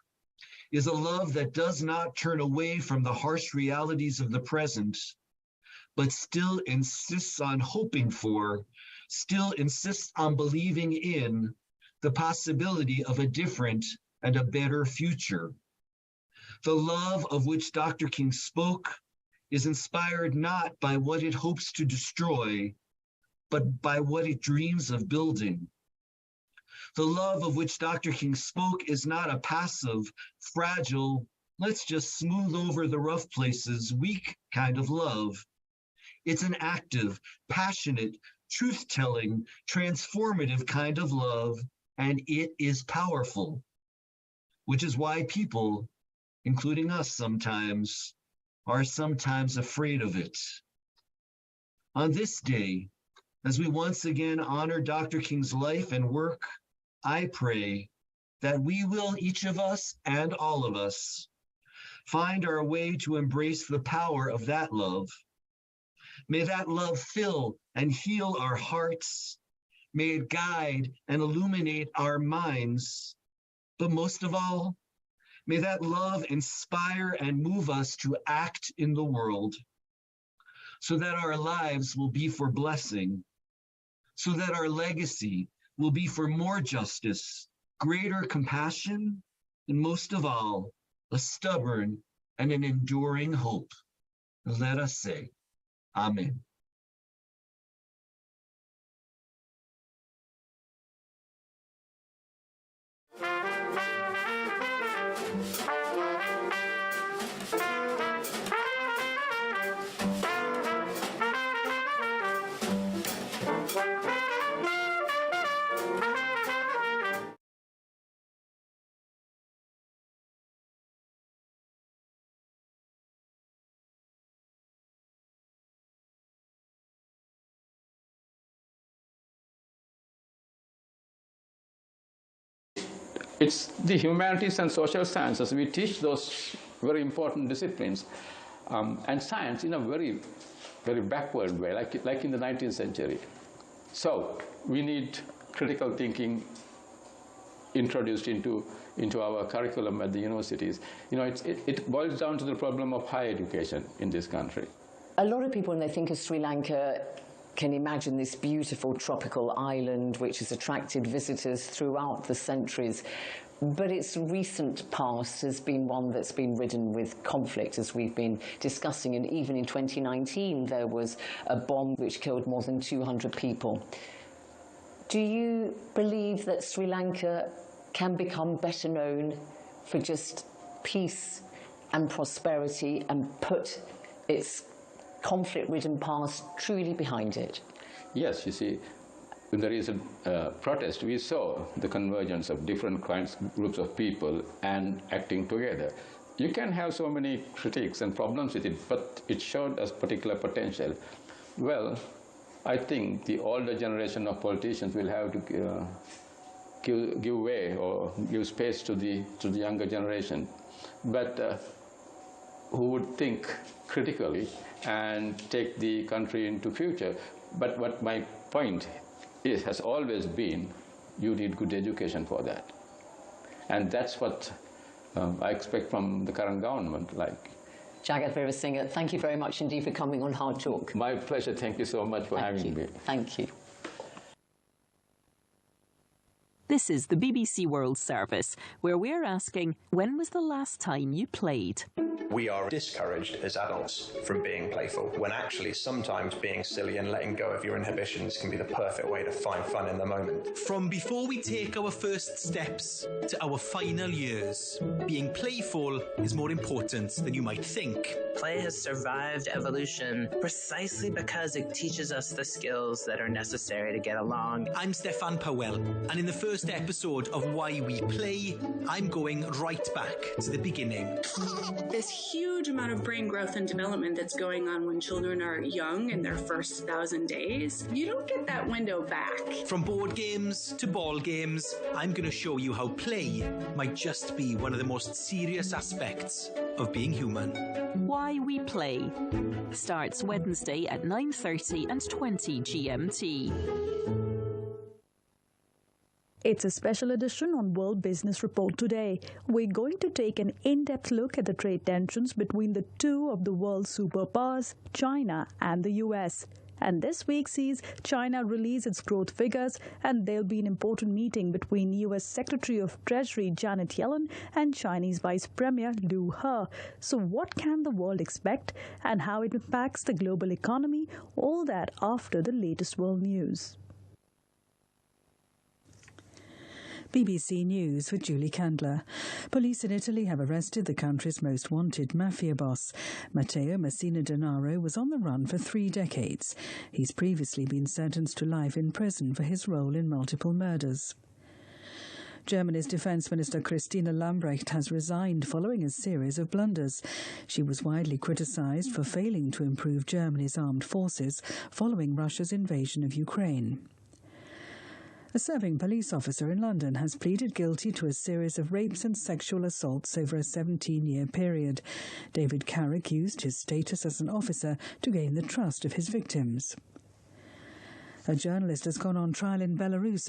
is a love that does not turn away from the harsh realities of the present, but still insists on hoping for, still insists on believing in the possibility of a different and a better future. The love of which Dr. King spoke is inspired not by what it hopes to destroy, but by what it dreams of building. The love of which Dr. King spoke is not a passive, fragile, let's just smooth over the rough places, weak kind of love. It's an active, passionate, truth-telling, transformative kind of love, and it is powerful, which is why people, including us sometimes, are sometimes afraid of it. On this day, as we once again honor Dr. King's life and work, I pray that we will, each of us and all of us, find our way to embrace the power of that love. May that love fill and heal our hearts. May it guide and illuminate our minds. But most of all, may that love inspire and move us to act in the world, so that our lives will be for blessing, so that our legacy will be for more justice, greater compassion, and most of all, a stubborn and an enduring hope. Let us say, Amen. It's the humanities and social sciences. We teach those very important disciplines, and science in a very, very backward way, like in the 19th century. So we need critical thinking introduced into our curriculum at the universities. You know, it boils down to the problem of higher education in this country. A lot of people, when they think of Sri Lanka, can imagine this beautiful tropical island which has attracted visitors throughout the centuries. But its recent past has been one that's been ridden with conflict, as we've been discussing. And even in 2019, there was a bomb which killed more than 200 people. Do you believe that Sri Lanka can become better known for just peace and prosperity and put its conflict-ridden past truly behind it? Yes, you see, in the recent protest, we saw the convergence of different groups of people and acting together. You can have so many critiques and problems with it, but it showed us particular potential. Well, I think the older generation of politicians will have to give way or give space to the younger generation, but who would think critically and take the country into future. But what my point is, has always been, you need good education for that. And that's what I expect from the current government. Like Jagat Veerasinghe, thank you very much indeed for coming on Hard Talk. My pleasure. Thank you so much for having me. Thank you. This is the BBC World Service, where we're asking, when was the last time you played? We are discouraged as adults from being playful, when actually sometimes being silly and letting go of your inhibitions can be the perfect way to find fun in the moment. From before we take our first steps to our final years, being playful is more important than you might think. Play has survived evolution precisely because it teaches us the skills that are necessary to get along. I'm Stefan Powell, and in the first episode of Why We Play, I'm going right back to the beginning. This huge amount of brain growth and development that's going on when children are young in their first 1,000 days, you don't get that window back. From board games to ball games, I'm going to show you how play might just be one of the most serious aspects of being human. Why We Play starts Wednesday at 9:30 and 20 GMT. It's a special edition on World Business Report today. We're going to take an in-depth look at the trade tensions between the two of the world's superpowers, China and the US. And this week sees China release its growth figures, and there'll be an important meeting between US Secretary of Treasury Janet Yellen and Chinese Vice Premier Liu He. So what can the world expect and how it impacts the global economy? All that after the latest world news. BBC News with Julie Candler. Police in Italy have arrested the country's most wanted mafia boss. Matteo Messina Denaro was on the run for 3 decades. He's previously been sentenced to life in prison for his role in multiple murders. Germany's Defence Minister Christina Lambrecht has resigned following a series of blunders. She was widely criticised for failing to improve Germany's armed forces following Russia's invasion of Ukraine. A serving police officer in London has pleaded guilty to a series of rapes and sexual assaults over a 17-year period. David Carrick used his status as an officer to gain the trust of his victims. A journalist has gone on trial in Belarus